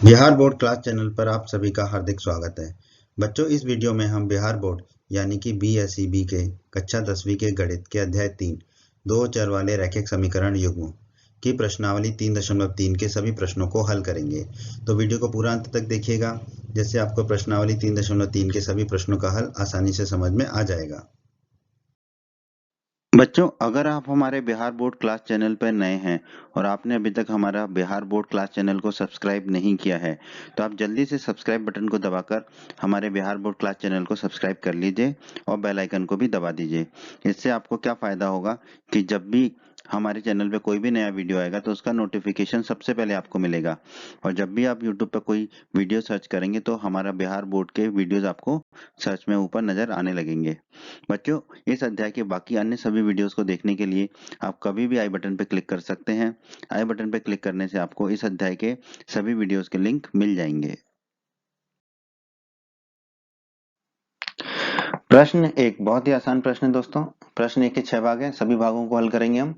Bihar board class channel पर आप सभी का हार्दिक स्वागत है। बच्चों, इस वीडियो में हम बिहार बोर्ड यानी कि BSEB के कक्षा 10वीं के गणित के अध्याय 3 दो चर वाले रैखिक समीकरण युग्मों की प्रश्नावली 3.3 के सभी प्रश्नों को हल करेंगे। तो वीडियो को पूरा अंत तक देखिएगा, जिससे आपको प्रश्नावली 3.3 के सभी प्रश्नों का हल आसानी से समझ में आ जाएगा। बच्चों, अगर आप हमारे बिहार बोर्ड क्लास चैनल पर नए हैं और आपने अभी तक हमारा बिहार बोर्ड क्लास चैनल को सब्सक्राइब नहीं किया है, तो आप जल्दी से सब्सक्राइब बटन को दबाकर हमारे बिहार बोर्ड क्लास चैनल को सब्सक्राइब कर लीजिए और बेल आइकन को भी दबा दीजिए। इससे आपको क्या फ़ायदा होगा कि जब भी हमारे चैनल पे कोई भी नया वीडियो आएगा तो उसका नोटिफिकेशन सबसे पहले आपको मिलेगा, और जब भी आप यूट्यूब पर कोई वीडियो सर्च करेंगे तो हमारा बिहार बोर्ड के वीडियोज़ आपको सर्च में ऊपर नज़र आने लगेंगे। बच्चों, इस अध्याय के बाकी अन्य सभी वीडियोस को देखने के लिए आप कभी भी आई बटन पर क्लिक कर सकते हैं। आई बटन पर क्लिक करने से आपको इस अध्याय के सभी वीडियोस के लिंक मिल जाएंगे। प्रश्न एक बहुत ही आसान प्रश्न है दोस्तों। प्रश्न एक के 6 भाग हैं, सभी भागों को हल करेंगे हम।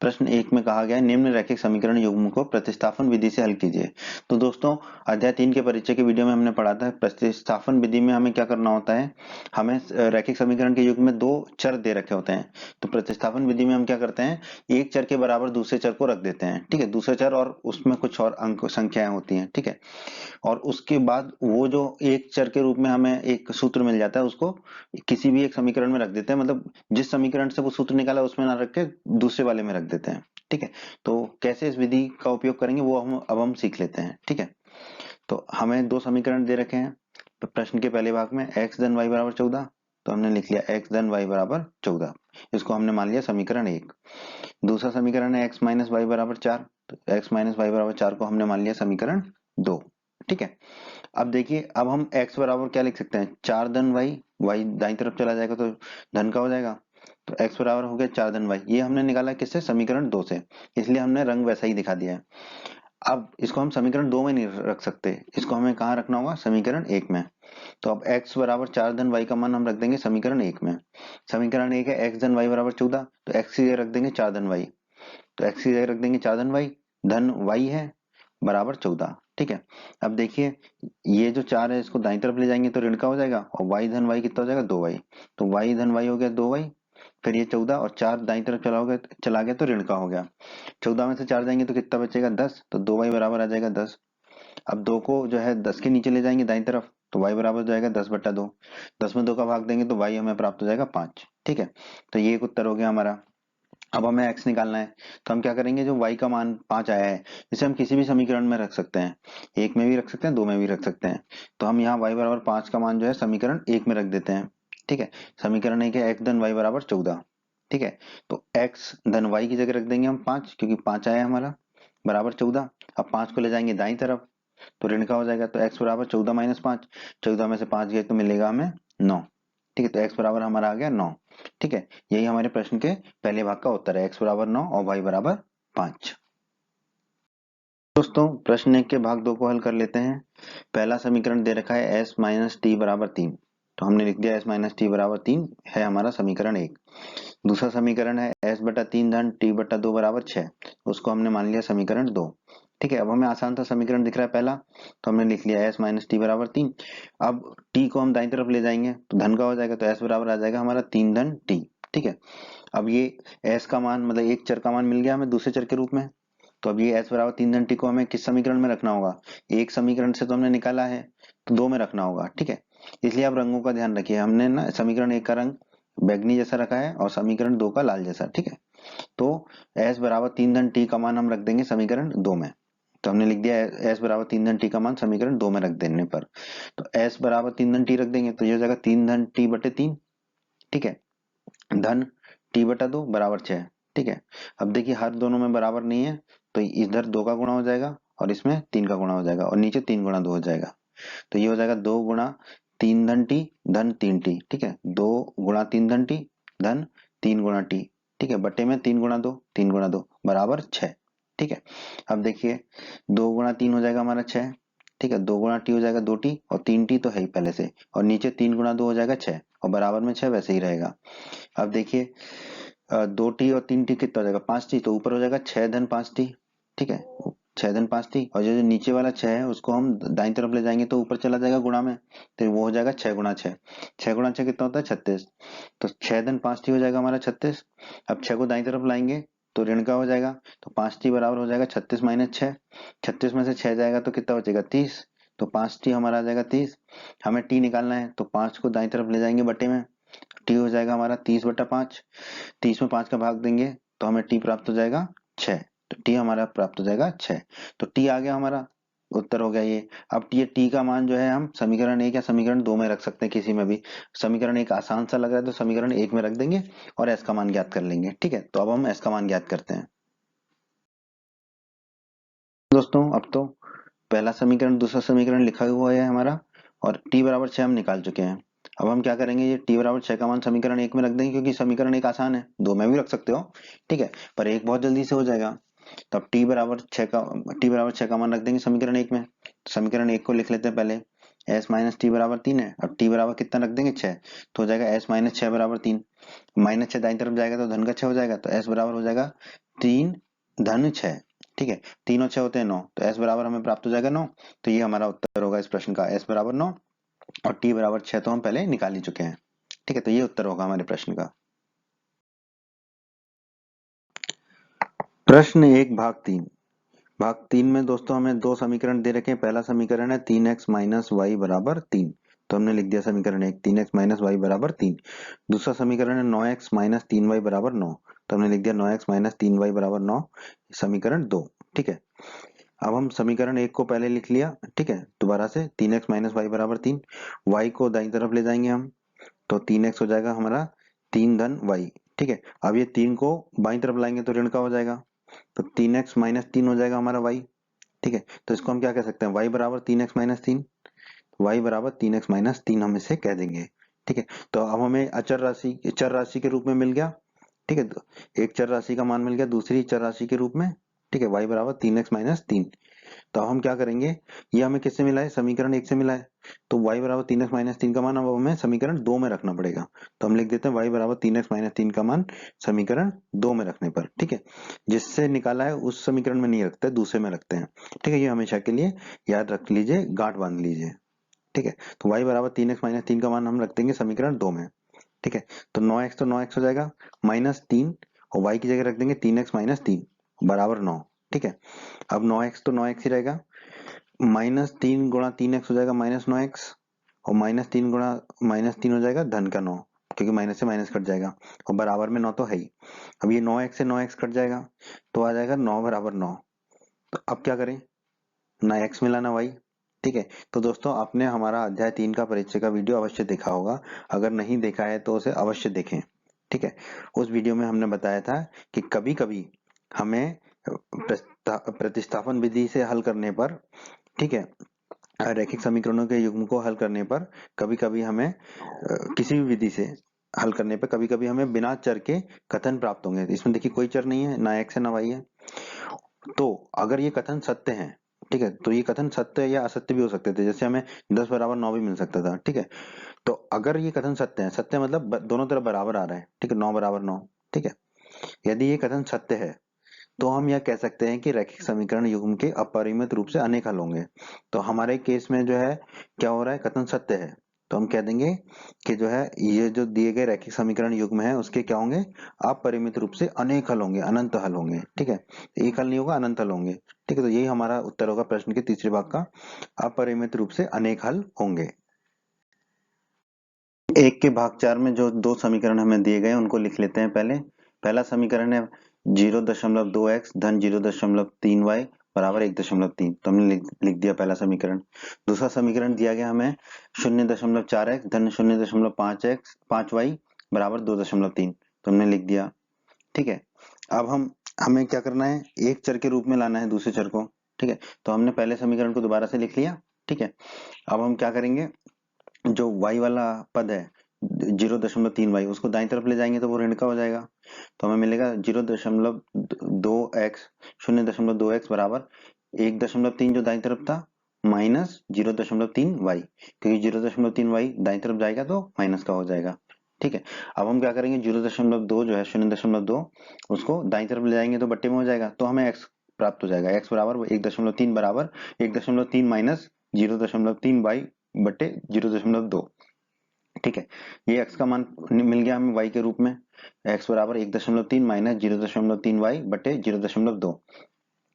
प्रश्न एक में कहा गया है निम्न रैखिक समीकरण युग्म को प्रतिस्थापन विधि से हल कीजिए। तो दोस्तों, अध्याय 3 के परिचय के वीडियो में हमने पढ़ा था प्रतिस्थापन विधि में हमें क्या करना होता है। हमें रैखिक समीकरण के युग्म में दो चर दे रखे होते हैं। तो प्रतिस्थापन विधि में हम क्या करते हैं, एक चर के बराबर दूसरे चर को रख देते हैं। ठीक है, दूसरे चर और उसमें कुछ और अंक संख्याएं होती हैं। ठीक है, और उसके बाद वो जो एक चर के रूप में हमें एक सूत्र मिल जाता है, उसको किसी भी एक समीकरण में रख देते हैं। मतलब जिस समीकरण से वो सूत्र निकाला उसमें ना रख के दूसरे वाले में रख देते हैं। ठीक है, तो कैसे इस विधि का उपयोग करेंगे वो हम सीख लेते हैं। ठीक है, तो हमें दो समीकरण दे रखे हैं। तो प्रश्न के पहले भाग में x धन y बराबर 14, तो हमने लिख लिया x धन y बराबर 14। इसको हमने मान लिया समीकरण एक। दूसरा समीकरण है x माइनस वाई बराबर 4, तो x माइनस वाई बराबर 4 को हमने मान लिया समीकरण 2। ठीक है, अब देखिए, अब हम x बराबर क्या लिख सकते हैं, 4 धन y, y दाईं तरफ चला जाएगा तो धन का हो जाएगा। तो x बराबर हो गया 4 धन y, ये हमने निकाला किससे, समीकरण 2 से, इसलिए हमने रंग वैसा ही दिखा दिया है। अब इसको हम समीकरण 2 में नहीं रख सकते, इसको हमें कहाँ रखना होगा, समीकरण 1 में। तो अब x बराबर 4 धन y का मान हम रख देंगे समीकरण 1 में। समीकरण 1 है x धन y बराबर 14, तो x की जगह रख देंगे 4 धन y। तो x की जगह रख देंगे 4 धन y, धन y है बराबर 14। ठीक है, अब देखिए, ये जो 4 है इसको दाईं तरफ ले जाएंगे तो ऋण का हो जाएगा, और y धन y कितना हो जाएगा, 2y। तो y धन y हो गया 2y, फिर ये 14 और 4 दाईं तरफ चला गया तो ऋण का हो गया। 14 में से 4 जाएंगे तो कितना बचेगा, 10। तो 2y बराबर आ जाएगा 10। अब 2 को जो है 10 के नीचे ले जाएंगे दाईं तरफ, तो y बराबर हो जाएगा 10/2। 10 में 2 का भाग देंगे तो y हमें प्राप्त हो जाएगा 5। ठीक है, तो ये एक उत्तर हो गया हमारा। अब हमें x निकालना है, तो हम क्या करेंगे, जो y का मान 5 आया है इसे हम किसी भी समीकरण में रख सकते हैं, एक में भी रख सकते हैं, दो में भी रख सकते हैं। तो हम यहाँ y बराबर 5 का मान जो है समीकरण एक में रख देते हैं। ठीक है, समीकरण एक है x धन y बराबर 14। ठीक है, तो x धन y की जगह रख देंगे हम 5, क्योंकि 5 आया है हमारा, बराबर 14। अब 5 को ले जाएंगे दाईं तरफ तो ऋण का हो जाएगा, तो x बराबर 14 माइनस 5, 14 में से 5 गए तो मिलेगा हमें 9। ठीक है, तो x बराबर हमारा आ गया 9। ठीक है, यही हमारे प्रश्न के पहले भाग का उत्तर है, x बराबर 9 और y बराबर 5। दोस्तों, प्रश्न एक के भाग 2 को हल कर लेते हैं। पहला समीकरण दे रखा है s माइनस टी बराबर 3, तो हमने लिख दिया s माइनस टी बराबर 3 है हमारा समीकरण एक। दूसरा समीकरण है s/3 धन t/2 बराबर 6, उसको हमने मान लिया समीकरण 2। ठीक है, अब हमें आसान सा समीकरण दिख रहा है पहला, तो हमने लिख लिया s माइनस टी बराबर 3। अब t को हम दाईं तरफ ले जाएंगे तो धन का हो जाएगा, तो s बराबर आ जाएगा हमारा 3 धन t। ठीक है, अब ये s का मान मतलब एक चर का मान मिल गया हमें दूसरे चर के रूप में। तो अब ये s बराबर 3 धन t को हमें किस समीकरण में रखना होगा, एक समीकरण से तो हमने निकाला है तो दो में रखना होगा। ठीक है, इसलिए आप रंगों का ध्यान रखिए, हमने ना समीकरण एक का रंग बैगनी जैसा रखा है और समीकरण 2 का लाल जैसा। ठीक है, तो s बराबर 3 धन t का मान हम रख देंगे समीकरण 2 में। तो हमने लिख दिया s बराबर 3 धन t का मान समीकरण 2 में रख देने पर, तो s बराबर 3 धन t रख देंगे तो ये हो जाएगा 3 धन t/3। ठीक है, धन t/2 बराबर 6। ठीक है, अब देखिए हर दोनों में बराबर नहीं है, तो इधर 2 का गुणा हो जाएगा और इसमें 3 का गुणा हो जाएगा और नीचे 3 गुणा 2 हो जाएगा। तो ये हो जाएगा 2 गुणा 3 धन टी धन 3t। ठीक है, 2 गुणा 3 धन टी धन 3 गुणा टी। ठीक है, बटे में 3 गुणा 2, 3 गुणा 2 बराबर 6। ठीक है, अब देखिए 2 गुणा 3 हो जाएगा हमारा 6। ठीक है, 2 गुणा टी हो जाएगा 2t और 3t तो है ही पहले से, और नीचे 3 गुणा 2 हो जाएगा 6 और बराबर में 6 वैसे ही रहेगा। अब देखिए 2t और 3t कितना हो जाएगा, 5t, तो ऊपर हो जाएगा 6 धन 5t। ठीक है, 6 धन 5 टी, और जो नीचे वाला 6 है उसको हम दाईं तरफ ले जाएंगे तो ऊपर चला जाएगा गुणा में, तो वो हो जाएगा 6 गुणा 6। 6 गुणा 6 कितना होता है 36। तो 6 धन 5 टी हो जाएगा हमारा 36। अब 6 को दाईं तरफ लाएंगे तो ऋण का हो जाएगा, तो 5 टी बराबर हो जाएगा 36 माइनस 6। 36 में से 6 जाएगा तो कितना बचेगा 30, तो 5 टी हमारा आ जाएगा 30। हमें टी निकालना है तो 5 को दाईं तरफ ले जाएंगे बटे में, टी हो जाएगा हमारा 30/5। 30 में 5 का भाग देंगे तो हमें टी प्राप्त हो जाएगा 6। तो टी हमारा प्राप्त हो जाएगा 6। तो टी आ गया हमारा, उत्तर हो गया ये। अब ये टी का मान जो है हम समीकरण 1 या समीकरण 2 में रख सकते हैं, किसी में भी। समीकरण 1 आसान सा लग रहा है तो समीकरण 1 में रख देंगे और एस का मान ज्ञात कर लेंगे। ठीक है, तो अब हम एस का मान ज्ञात करते हैं दोस्तों। अब तो पहला समीकरण दूसरा समीकरण लिखा हुआ है हमारा, और टी बराबर 6 हम निकाल चुके हैं। अब हम क्या करेंगे, ये टी बराबर 6 का मान समीकरण 1 में रख देंगे, क्योंकि समीकरण 1 आसान है, 2 में भी रख सकते हो। ठीक है, पर 1 बहुत जल्दी से हो जाएगा। तो अब टी बराबर 6 का मान रख देंगे समीकरण 1 में। समीकरण 1 को लिख लेते हैं पहले। एस माइनस टी बराबर 3 है। अब टी बराबर कितना रख देंगे 6, तो हो जाएगा एस माइनस 6 बराबर 3। माइनस 6 दाईं तरफ जाएगा तो धन का 6 हो जाएगा, तो एस बराबर हो जाएगा 3 धन 6। ठीक है, 3 और 6 होते हैं 9, तो एस बराबर हमें प्राप्त हो जाएगा 9। तो ये हमारा उत्तर होगा इस प्रश्न का, एस बराबर 9। और टी बराबर 6 तो हम पहले निकाल ही चुके हैं। ठीक है, तो ये उत्तर होगा हमारे प्रश्न का। प्रश्न 1 भाग 3 में दोस्तों हमें दो समीकरण दे रखे हैं। पहला समीकरण है 3x माइनस वाई बराबर 3, तो हमने लिख दिया समीकरण 1 3x माइनस वाई बराबर 3। दूसरा समीकरण है 9x माइनस 3y बराबर 9, तो हमने लिख दिया 9x माइनस 3y बराबर 9, समीकरण 2। ठीक है, अब हम समीकरण 1 को पहले लिख लिया। ठीक है, दोबारा से 3x माइनस वाई बराबर 3, y को दाईं तरफ ले जाएंगे हम, तो 3x हो जाएगा हमारा 3 धन y। ठीक है, अब ये 3 को बाईं तरफ लाएंगे तो ऋण का हो जाएगा, तो 3x माइनस 3 हो जाएगा हमारा y। ठीक है, तो इसको हम क्या कह सकते हैं, y बराबर 3x माइनस 3, y बराबर 3x माइनस 3 हम इसे कह देंगे। ठीक है, तो अब हमें चर राशि के रूप में मिल गया। ठीक है, तो एक चर राशि का मान मिल गया दूसरी चर राशि के रूप में। ठीक है, y बराबर 3x माइनस 3। तो अब हम क्या करेंगे, ये हमें किससे मिला है, समीकरण 1 से मिला है, तो y बराबर 3x माइनस 3 का मान अब हमें समीकरण 2 में रखना पड़ेगा। तो हम लिख देते हैं y बराबर 3x माइनस 3 का मान समीकरण 2 में रखने पर। ठीक है, जिससे निकाला है उस समीकरण में नहीं रखते, दूसरे में रखते हैं। ठीक है, ये हमेशा के लिए याद रख लीजिए, गांठ बांध लीजिए। ठीक है, तो y बराबर 3x माइनस 3 का मान हम रख देंगे समीकरण 2 में। ठीक है, तो 9x तो 9x हो जाएगा माइनस 3, और y की जगह रख देंगे 3x माइनस 3 बराबर 9। ठीक है, अब 9x तो 9x ही रहेगा, माइनस 3 गुणा 3x हो जाएगा माइनस 9x, और माइनस 3 गुणा माइनस 3 हो जाएगा धन का 9, क्योंकि माइनस से माइनस कट जाएगा, और बराबर में 9 तो है ही। अब ये 9x से 9x कट जाएगा तो आ जाएगा 9 बराबर 9। तो अब क्या करें, ना x मिला ना y। ठीक है, तो दोस्तों आपने हमारा अध्याय 3 का परिचय का वीडियो अवश्य देखा होगा, अगर नहीं देखा है तो उसे अवश्य देखें। ठीक है, उस वीडियो में हमने बताया था कि कभी कभी हमें प्रतिस्थापन विधि से हल करने पर, ठीक है, रैखिक समीकरणों के युग्म को हल करने पर कभी कभी हमें किसी भी विधि से हल करने पर कभी कभी हमें बिना चर के कथन प्राप्त होंगे। इसमें देखिए कोई चर नहीं है, ना x है ना y है। तो अगर ये कथन सत्य है, ठीक है, तो ये कथन सत्य या असत्य भी हो सकते थे, जैसे हमें 10 बराबर 9 भी मिल सकता था। ठीक है, तो अगर ये कथन सत्य है, सत्य मतलब दोनों तरफ बराबर आ रहा है। ठीक है, 9 बराबर 9। ठीक है, यदि ये कथन सत्य है तो हम यह कह सकते हैं कि रैखिक समीकरण युग्म के अपरिमित रूप से अनेक हल होंगे। तो हमारे केस में जो है क्या हो रहा है, कथन सत्य है, तो हम कह देंगे कि जो है ये जो दिए गए रैखिक समीकरण युग्म है उसके क्या होंगे, अपरिमित रूप से अनेक हल होंगे, अनंत हल होंगे। ठीक है, एक हल नहीं होगा, अनंत हल होंगे। ठीक है, तो यही हमारा उत्तर होगा प्रश्न के तीसरे भाग का, अपरिमित रूप से अनेक हल होंगे। एक के भाग 4 में जो दो समीकरण हमें दिए गए उनको लिख लेते हैं पहले। पहला समीकरण है 0.2x धन 0.3y बराबर 1.3, तो हमने लिख दिया पहला समीकरण। दूसरा समीकरण दिया गया हमें 0.4x धन 0.5y बराबर 2.3, तो हमने लिख दिया। ठीक है, अब हमें क्या करना है, एक चर के रूप में लाना है दूसरे चर को। ठीक है, तो हमने पहले समीकरण को दोबारा से लिख लिया। ठीक है, अब हम क्या करेंगे, जो y वाला पद है 0.3y उसको दाईं तरफ ले जाएंगे तो वो ऋण का हो जाएगा, तो हमें मिलेगा 0.2x बराबर 1.3 जो दाईं तरफ था माइनस 0.3y, क्योंकि 0.3y दाईं तरफ जाएगा तो माइनस का हो जाएगा। ठीक है, अब हम क्या करेंगे, 0.2 जो है 0.2 उसको दाईं तरफ ले जाएंगे तो बट्टे में हो जाएगा, तो हमें x प्राप्त हो जाएगा। x बराबर 1.3 बराबर 1.3 माइनस 0.3 y बटे 0.2। ठीक है, ये x का मान मिल गया हमें y के रूप में। x बराबर 1.3 माइनस 0.3 y बटे 0.2।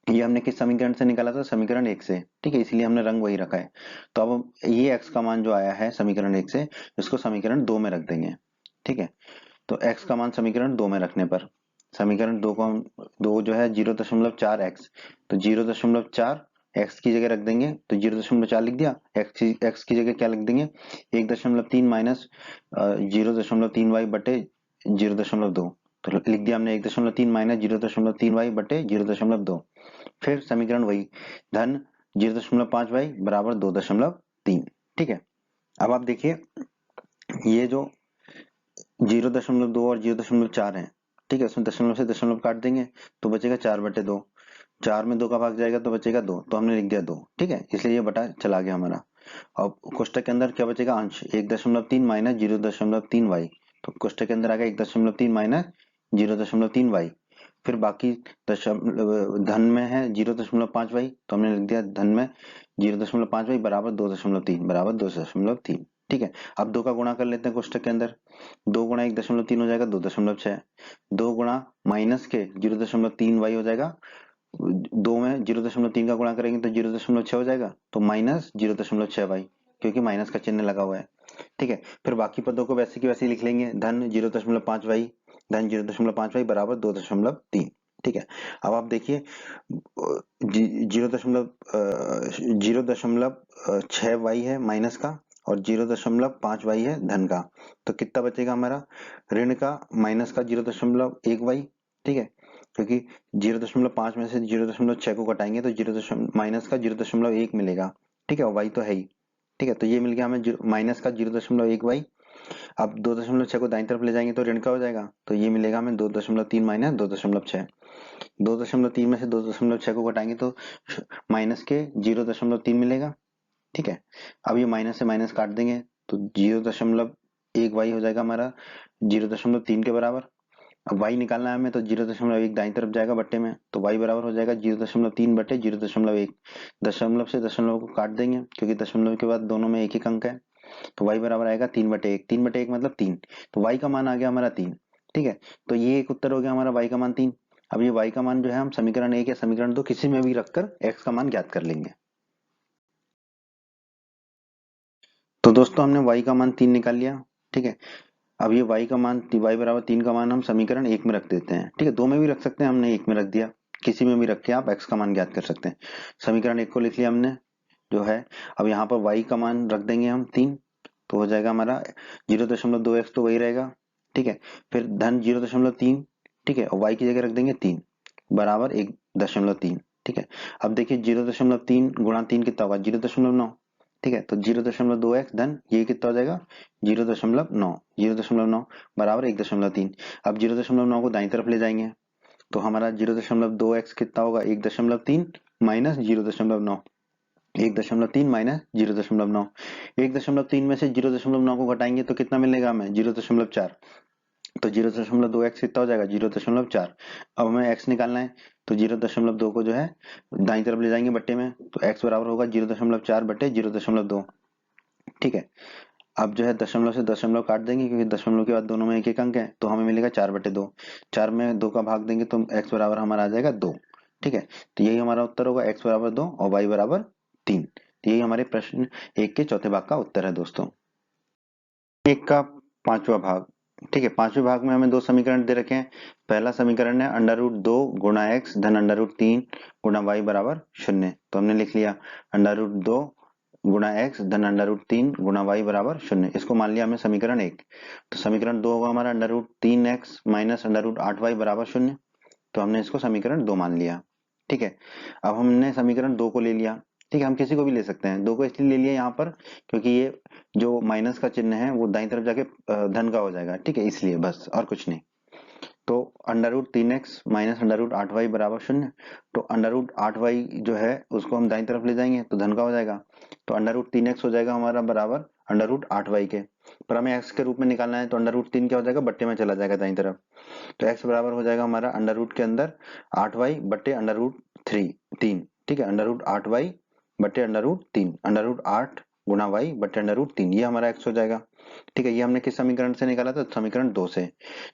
ये हमने किस समीकरण से निकाला था? समीकरण 1 से। ठीक है, इसलिए हमने रंग वही रखा है। तो अब ये x का मान जो आया है समीकरण 1 से, इसको समीकरण 2 में रख देंगे। ठीक है, तो x का मान समीकरण 2 में रखने पर समीकरण 2 को हम 2 जो है 0.4x, तो 0.4 x की जगह रख देंगे तो 0.4 लिख दिया। x की जगह क्या लिख देंगे? 1.3 माइनस 0.3 y बटे 0.2। तो लिख दिया हमने 1.3 माइनस 0.3 y बटे 0.2। फिर समीकरण वही, धन 0.5 y बराबर 2.3। ठीक है, अब आप देखिए ये जो 0.2 और 0.4 है, ठीक है, उसमें दशमलव से दशमलव काट देंगे तो बचेगा 4/2। 4 में 2 का भाग जाएगा तो बचेगा 2, तो हमने लिख दिया 2। ठीक है, इसलिए ये बटा चला गया हमारा। अब कोष्टक के अंदर क्या बचेगा? अंश 1.3 माइनस 0.3 y, तो कोष्टक के अंदर आ गया 1.3 माइनस 0.3 y। फिर बाकी धन में है 0.5 y, तो हमने लिख दिया धन में 0.5 y बराबर 2.3 बराबर 2.3। ठीक है, अब 2 का गुणा कर लेते हैं कोष्टक के अंदर। 2 गुणा 1.3 हो जाएगा 2.6। 2 गुणा माइनस के 0.3 y हो जाएगा। 2 में 0.3 का गुणा करेंगे तो 0.6 हो जाएगा, तो माइनस 0.6 y, क्योंकि माइनस का चिन्ह लगा हुआ है। ठीक है, फिर बाकी पदों को वैसे की वैसे लिख लेंगे। धन 0.5 y, धन 0.5 y बराबर 2.3। ठीक है, अब आप देखिए 0.6 y है माइनस का और 0.5 y है धन का, तो कितना बचेगा हमारा? ऋण का माइनस का 0.1 y। ठीक है, क्योंकि 0.5 में से 0.6 को घटाएंगे तो माइनस का 0.1 मिलेगा। ठीक है, और y तो है ही। ठीक है, तो ये मिल गया हमें माइनस का 0.1 y। अब 2.6 को दाईं तरफ ले जाएंगे तो ऋण का हो जाएगा, तो ये मिलेगा हमें 2.3 माइनस 2.6। 2.3 में से 2.6 को घटाएंगे तो माइनस के 0.3 मिलेगा। ठीक है, अब ये माइनस से माइनस काट देंगे तो 0.1 y हो जाएगा हमारा 0.3 के बराबर। अब y निकालना है हमें, तो 0.1 दाईं तरफ जाएगा बट्टे में, तो y बराबर हो जाएगा 0.3 बटे 0.1। दशमलव से दशमलव को काट देंगे क्योंकि दशमलव के बाद दोनों में एक एक अंक है, तो y बराबर आएगा 3/1। 3/1 मतलब 3, तो y का मान आ गया हमारा 3। ठीक है, तो ये एक उत्तर हो गया हमारा y का मान 3। अब ये y का मान जो है हम समीकरण 1 या समीकरण 2 किसी में भी रखकर x का मान ज्ञात कर लेंगे। तो दोस्तों हमने y का मान 3 निकाल लिया। ठीक है, अब ये y का मान y बराबर 3 का मान हम समीकरण 1 में रख देते हैं। ठीक है, 2 में भी रख सकते हैं, हमने 1 में रख दिया। किसी में भी रख के आप x का मान ज्ञात कर सकते हैं। समीकरण 1 को लिख लिया हमने जो है। अब यहाँ पर y का मान रख देंगे हम 3, तो हो जाएगा हमारा 0.2x, तो वही रहेगा। ठीक है, फिर धन 0.3। ठीक है, और y की जगह रख देंगे 3 बराबर 1.3। ठीक है, अब देखिए 0.3 गुणा 3 कितना होगा? 0.9। ठीक है, तो 0.2x धन ये कितना हो जाएगा? 0.9। 0.9 बराबर 1.3। अब 0.9 को दाईं तरफ ले जाएंगे तो हमारा 0.2x कितना होगा? 1.3 माइनस 0.9। 1.3 माइनस 0.9। 1.3 में से 0.9 को घटाएंगे तो कितना मिलेगा हमें? 0.4। तो 0.2x कितना हो जाएगा? 0.4। अब हमें x निकालना है, तो 0.2 को जो है दाईं तरफ ले जाएंगे बट्टे में, तो x बराबर होगा 0.4 बटे 0.2। ठीक है, अब जो है दशमलव से दशमलव काट देंगे क्योंकि दशमलव के बाद दोनों में एक एक अंक है, तो हमें मिलेगा 4/2। 4 में 2 का भाग देंगे तो x बराबर हमारा आ जाएगा 2। ठीक है, तो यही हमारा उत्तर होगा, x बराबर 2 और y बराबर 3। तो यही हमारे प्रश्न 1 के चौथे भाग का उत्तर है दोस्तों। 1 का 5वां भाग। ठीक है, 5वें भाग में हमें 2 समीकरण दे रखे हैं। पहला समीकरण है √2 गुणा x धन √3 गुणा y बराबर 0। तो हमने लिख लिया √2 गुणा x धन √3 गुणा y बराबर 0। इसको मान लिया हमने समीकरण 1। तो समीकरण 2 होगा हमारा √3x माइनस √8y बराबर 0। तो हमने इसको समीकरण 2 मान लिया। ठीक है, अब हमने समीकरण 2 को ले लिया। ठीक है, हम किसी को भी ले सकते हैं। 2 को इसलिए ले लिया यहाँ पर क्योंकि ये जो माइनस का चिन्ह है वो दाईं तरफ जाके धन का हो जाएगा। ठीक है, इसलिए बस, और कुछ नहीं। तो √3x माइनस √8y बराबर 0। तो √8y जो है उसको हम दाईं तरफ ले जाएंगे तो धन का हो जाएगा, तो √3x हो जाएगा हमारा बराबर √8y के। पर हमें x के रूप में निकालना है तो √3 क्या हो जाएगा? बट्टे में चला जाएगा दाईं तरफ, तो x बराबर हो जाएगा हमारा अंडर रूट के अंदर 8y बट्टे 3, ठीक है, अंडर रूट 8y बटे अंडर रूट 3, अंडर रूट 8 गुणा y बटे अंडर रूट 3, ये हमारा x हो जाएगा। ठीक है, ये हमने किस समीकरण से निकाला था? समीकरण 2 से।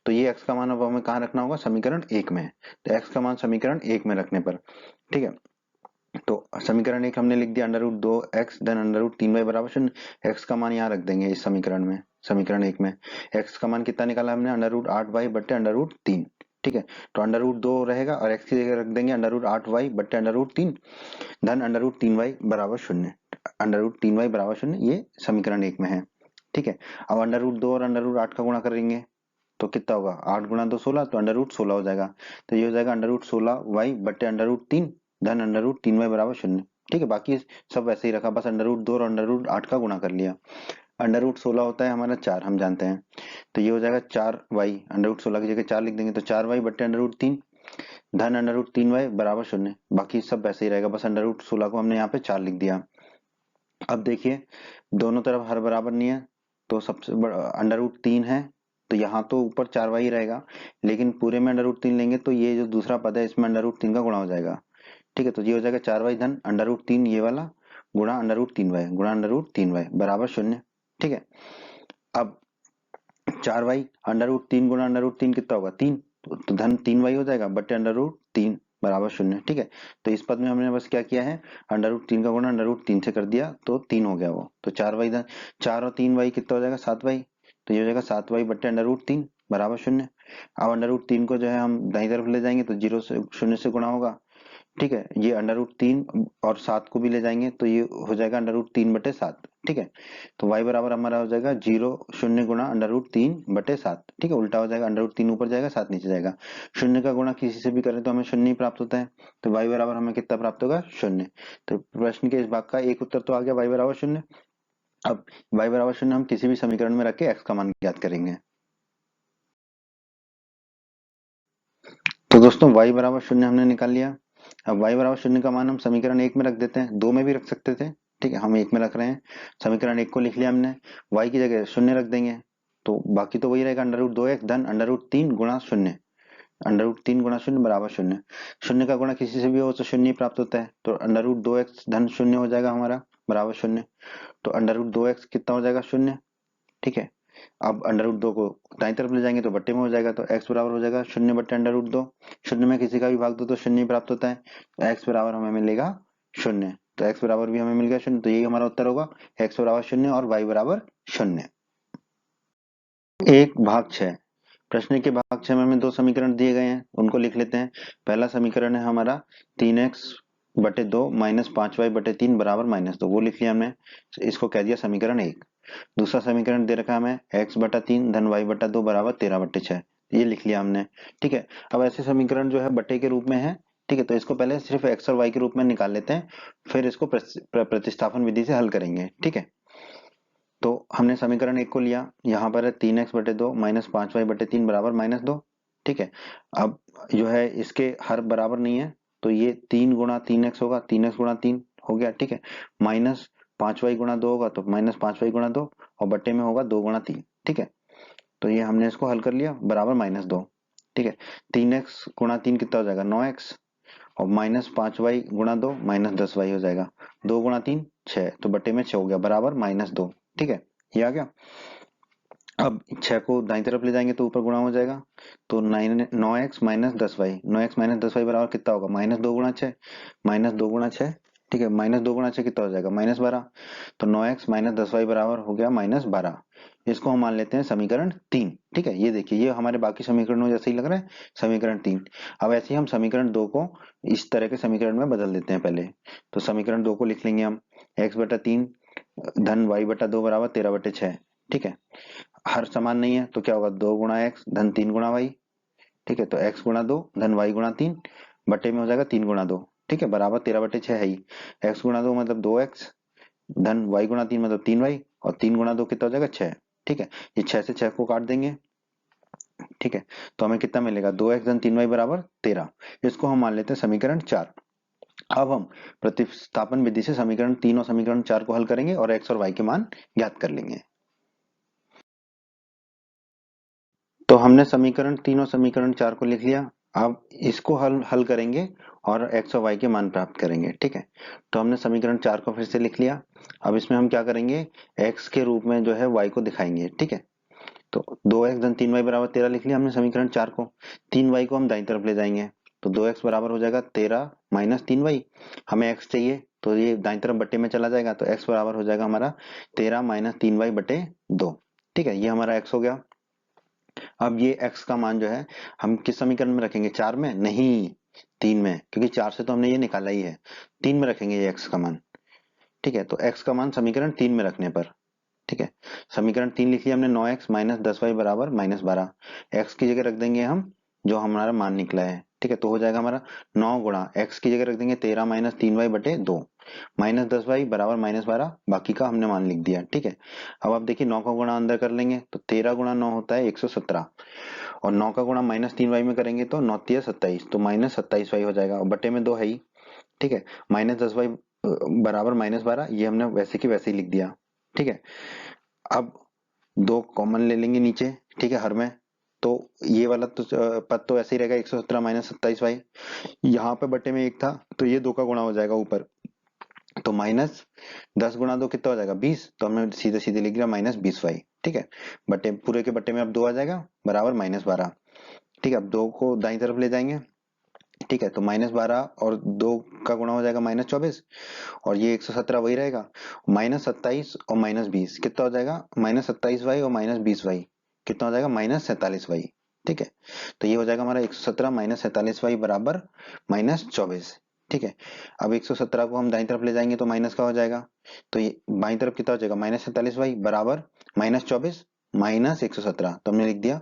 तो ये x का मान अब हमें कहाँ रखना होगा? समीकरण 1 में। तो x का मान समीकरण 1 में रखने पर, ठीक है, तो समीकरण 1 हमने लिख दिया अंडर रूट 2x धन अंडर रूट 3y बराबर 0। x का मान यहाँ रख देंगे इस समीकरण में, समीकरण 1 में। x का मान कितना निकाला हमने? अंडर रूट 8y बटे अंडर रूट 3, ठीक है, तो अंडर रूट 2 रहेगा और x की जगह रख देंगे अंडर रूट 8y बटे अंडर रूट 3 धन अंडर रूट 3y बराबर 0। अंडर रूट 3y बराबर 0, ये समीकरण 1 में है। ठीक है, अब अंडर रूट 2 और अंडर रूट 8 का गुणा करेंगे तो कितना होगा? 8 गुणा 2 16, तो अंडर रूट 16 हो जाएगा। तो ये हो जाएगा अंडर रूट 16y बटे अंडर रूट 3 धन अंडर रूट 3y बराबर 0। ठीक है, बाकी सब वैसे ही रखा, बस अंडर रूट 2 और अंडर रूट 8 का गुणा कर लिया। अंडर रूट 16 होता है हमारा 4, हम जानते हैं, तो ये हो जाएगा 4y, अंडर रूट 16 की जगह 4 लिख देंगे तो 4y बटे अंडर रूट 3 धन अंडर रूट 3y बराबर 0। बाकी सब वैसे ही रहेगा, बस अंडर रूट 16 को हमने यहाँ पे 4 लिख दिया। अब देखिए दोनों तरफ हर बराबर नहीं है, तो सबसे बड़ा अंडर रूट 3 है, तो यहाँ तो ऊपर 4y रहेगा, लेकिन पूरे में अंडर रूट 3 लेंगे तो ये जो दूसरा पद है इसमें अंडर रूट 3 का गुणा हो जाएगा। ठीक है, तो ये हो जाएगा 4y धन अंडर रूट 3 ये वाला गुणा अंडर रूट 3y गुणा अंडर रूट 3y बराबर 0। ठीक है, अब 4y अंडर रूट 3 गुणा अंडर रूट 3 कितना होगा? 3, तो धन 3y हो जाएगा बटे अंडर रूट 3 बराबर 0। ठीक है, तो इस पद में हमने बस क्या किया है? अंडर रूट 3 का गुणा अंडर रूट 3 से कर दिया तो 3 हो गया वो। तो 4y धन 4 और 3y कितना हो जाएगा? 7y, तो ये हो जाएगा 7y बटे अंडर रूट 3 बराबर 0। अब अंडर रूट 3 को जो है हम दाईं तरफ ले जाएंगे तो 0 से गुणा होगा। ठीक है, ये अंडर रूट 3 और 7 को भी ले जाएंगे तो ये हो जाएगा अंडर रूट 3 बटे 7। ठीक है, तो y बराबर हमारा हो जाएगा 0 गुणा अंडर रूट 3 बटे 7। ठीक है, उल्टा हो जाएगा, अंडर रूट 3 ऊपर जाएगा 7 नीचे जाएगा। 0 का गुणा किसी से भी करें तो हमें 0 ही प्राप्त होता है, तो y बराबर हमें कितना प्राप्त होगा? 0। तो प्रश्न के इस भाग का एक उत्तर तो आ गया, y बराबर 0। अब y बराबर 0 हम किसी भी समीकरण में रख के x का मान ज्ञात करेंगे। तो दोस्तों y बराबर 0 हमने निकाल लिया। अब y बराबर 0 का मान हम समीकरण 1 में रख देते हैं, 2 में भी रख सकते थे। ठीक है, हम 1 में रख रहे हैं, समीकरण 1 को लिख लिया हमने, y की जगह 0 रख देंगे तो बाकी तो वही रहेगा, अंडर रूट 2x धन अंडर रूट 3 गुणा 0, अंडर रूट 3 गुणा 0 बराबर 0। 0 का गुणा किसी से भी हो तो 0 ही प्राप्त होता है, तो अंडर रूट 2x धन 0 हो जाएगा हमारा बराबर 0। तो अंडर रूट 2x कितना हो जाएगा? 0। ठीक है, अब अंडर रूट 2 को दाईं तरफ ले जाएंगे तो बट्टे में हो जाएगा, तो x बराबर हो जाएगा 0 बट्टे अंडर रूट 2। 0 में किसी का भी भाग दो तो 0 ही प्राप्त होता है, तो x बराबर हमें मिलेगा 0। तो x बराबर भी हमें मिल गया 0, तो यही हमारा उत्तर होगा, x बराबर 0 और y बराबर 0। एक भाग 6, प्रश्न के भाग 6 में हमें दो समीकरण दिए गए हैं, उनको लिख लेते हैं। पहला समीकरण है हमारा 3x बटे 2 माइनस 5y बटे 3 बराबर -2, वो लिख लिया हमने, इसको कह दिया समीकरण 1। दूसरा समीकरण दे रखा है हमें x बटा 3 धन y बटा 2 बराबर 13 बटे 6, ये लिख लिया हमने। ठीक है, अब ऐसे समीकरण जो है बटे के रूप में है। ठीक है, तो इसको पहले सिर्फ x और y के रूप में निकाल लेते हैं, फिर इसको प्रतिस्थापन विधि से हल करेंगे। ठीक है, तो हमने समीकरण 1 को लिया, यहाँ पर है 3x बटे 2 माइनस 5y बटे 3 बराबर -2। ठीक है, अब जो है इसके हर बराबर नहीं है, तो ये 3 गुणा 3x होगा, 3x गुणा 3 हो गया। ठीक है, माइनस 5y गुणा 2 होगा तो माइनस 5y गुणा 2 और बटे में होगा 2 गुणा 3। ठीक है, तो ये हमने इसको हल कर लिया, बराबर -2। ठीक है, 3x गुणा 3 कितना हो जाएगा? 9x और माइनस 5y गुणा 2 माइनस 10y हो जाएगा, 2 गुणा 3 6, तो बटे में 6 हो गया, बराबर -2। ठीक है, ये आ गया। अब 6 को दाईं तरफ ले जाएंगे तो ऊपर गुणा हो जाएगा, तो 9x minus 10y, 9x minus 10y बराबर कितना होगा? -2 गुणा 6, -2 गुणा 6। ठीक है, -2 गुणा 6 कितना हो जाएगा? -12। तो 9x माइनस 10y बराबर हो गया -12। इसको हम मान लेते हैं समीकरण 3। ठीक है, ये देखिए, ये हमारे बाकी समीकरणों जैसे ही लग रहा है, समीकरण 3। अब ऐसे ही हम समीकरण 2 को इस तरह के समीकरण में बदल देते हैं पहले। तो समीकरण 2 को लिख लेंगे हम, x बटा 3 धन y बटा 2 बराबर 13 बटे 6। ठीक है, हर समान नहीं है तो क्या होगा? 2 गुणा एक्स धन 3 गुणा वाई। ठीक है, तो x गुणा 2 धन y गुणा 3 बटे में हो जाएगा 3 गुणा 2। ठीक है, बराबर 13 बटे 6 है ही। x गुणा 2 मतलब 2x धन y गुणा 3 मतलब 3y और 3 गुणा 2 कितना हो जाएगा? 6। ठीक है, ये 6 से 6 को काट देंगे। ठीक है, तो हमें कितना मिलेगा? 2x धन 3y बराबर 13। इसको हम मान लेते हैं समीकरण 4। अब हम प्रतिस्थापन विधि से समीकरण 3 और समीकरण 4 को हल करेंगे और x और y के मान ज्ञात कर लेंगे। तो हमने समीकरण 3 और समीकरण 4 को लिख लिया। अब इसको हल हल करेंगे और एक्स और वाई के मान प्राप्त करेंगे। ठीक है, तो हमने समीकरण 4 को फिर से लिख लिया। अब इसमें हम क्या करेंगे, एक्स के रूप में जो है वाई को दिखाएंगे। ठीक है, तो 2x धन 3y बराबर 13 लिख लिया हमने समीकरण 4 को। 3y को हम दाईं तरफ ले जाएंगे, तो 2x बराबर हो जाएगा 13 माइनस 3y। हमें x चाहिए तो ये दाईं तरफ बट्टे में चला जाएगा, तो x बराबर हो जाएगा हमारा 13 माइनस 3y बटे 2। ठीक है, ये हमारा x हो गया। अब ये x का मान जो है हम किस समीकरण में रखेंगे, 4 में नहीं, 3 में, क्योंकि 4 से तो हमने ये निकाला ही है। 3 में रखेंगे ये x का मान। ठीक है, तो x का मान समीकरण 3 में रखने पर, ठीक है, समीकरण 3 लिख लिया हमने, 9x माइनस 10y बराबर -12। x की जगह रख देंगे हम जो हमारा मान निकला है। ठीक है, तो हो जाएगा हमारा 9 गुणा x की जगह रख देंगे 13 माइनस 3y बटे 2 माइनस 10y बराबर -12, बाकी का हमने मान लिख दिया। ठीक है, अब आप देखिए 9 का गुणा अंदर कर लेंगे तो 13 गुणा 9 होता है 117, और 9 का गुणा माइनस 3y में करेंगे तो 9 3 27, तो माइनस 27y हो जाएगा, और बटे में 2 है ही। ठीक है, माइनस 10y बराबर -12, ये हमने वैसे की वैसे ही लिख दिया। ठीक है, अब 2 कॉमन ले लेंगे नीचे। ठीक है, हर में, तो ये वाला तो पद तो ऐसे ही रहेगा 117 माइनस 27y। यहाँ पे बटे में 1 था तो ये 2 का गुणा हो जाएगा ऊपर, तो माइनस 10 गुणा 2 कितना हो जाएगा 20, तो हमने सीधे सीधे लिख दिया माइनस 20y। ठीक है, बटे पूरे के बटे में अब 2 आ जाएगा बराबर -12। ठीक है, अब 2 को दाईं तरफ ले जाएंगे। ठीक है, तो -12 और 2 का गुणा हो जाएगा -24, और ये 117 वही रहेगा, -27 और -20 कितना हो जाएगा, -27y और -20y कितना हो जाएगा, -47y। ठीक है, तो ये हो जाएगा हमारा 117 माइनस 47y बराबर -24। ठीक है, अब 117 को हम दाईं तरफ ले जाएंगे तो माइनस का हो जाएगा, तो ये बाईं तरफ कितना हो जाएगा, -47y बराबर -24 माइनस 117, तो हमने लिख दिया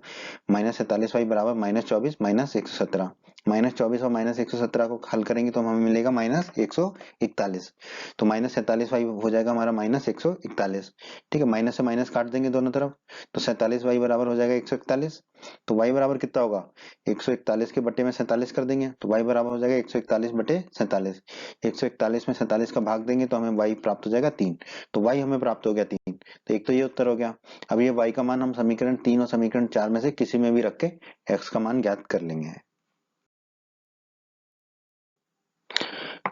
-47y बराबर -24 माइनस 117। -24 और -117 को हल करेंगे तो हमें मिलेगा -141, तो -47y हो जाएगा हमारा -141। ठीक है, माइनस से माइनस काट देंगे दोनों तरफ, तो 47y बराबर हो जाएगा 141। तो y बराबर कितना होगा, 141 के बटे में 47 कर देंगे, तो y बराबर हो जाएगा 141 बटे 47। 141 में 47 का भाग देंगे तो हमें y प्राप्त हो जाएगा 3, तो y हमें प्राप्त हो गया 3। तो एक तो ये उत्तर हो गया। अब ये y का मान हम समीकरण 3 और समीकरण 4 में से किसी में भी रख के x का मान ज्ञात कर लेंगे।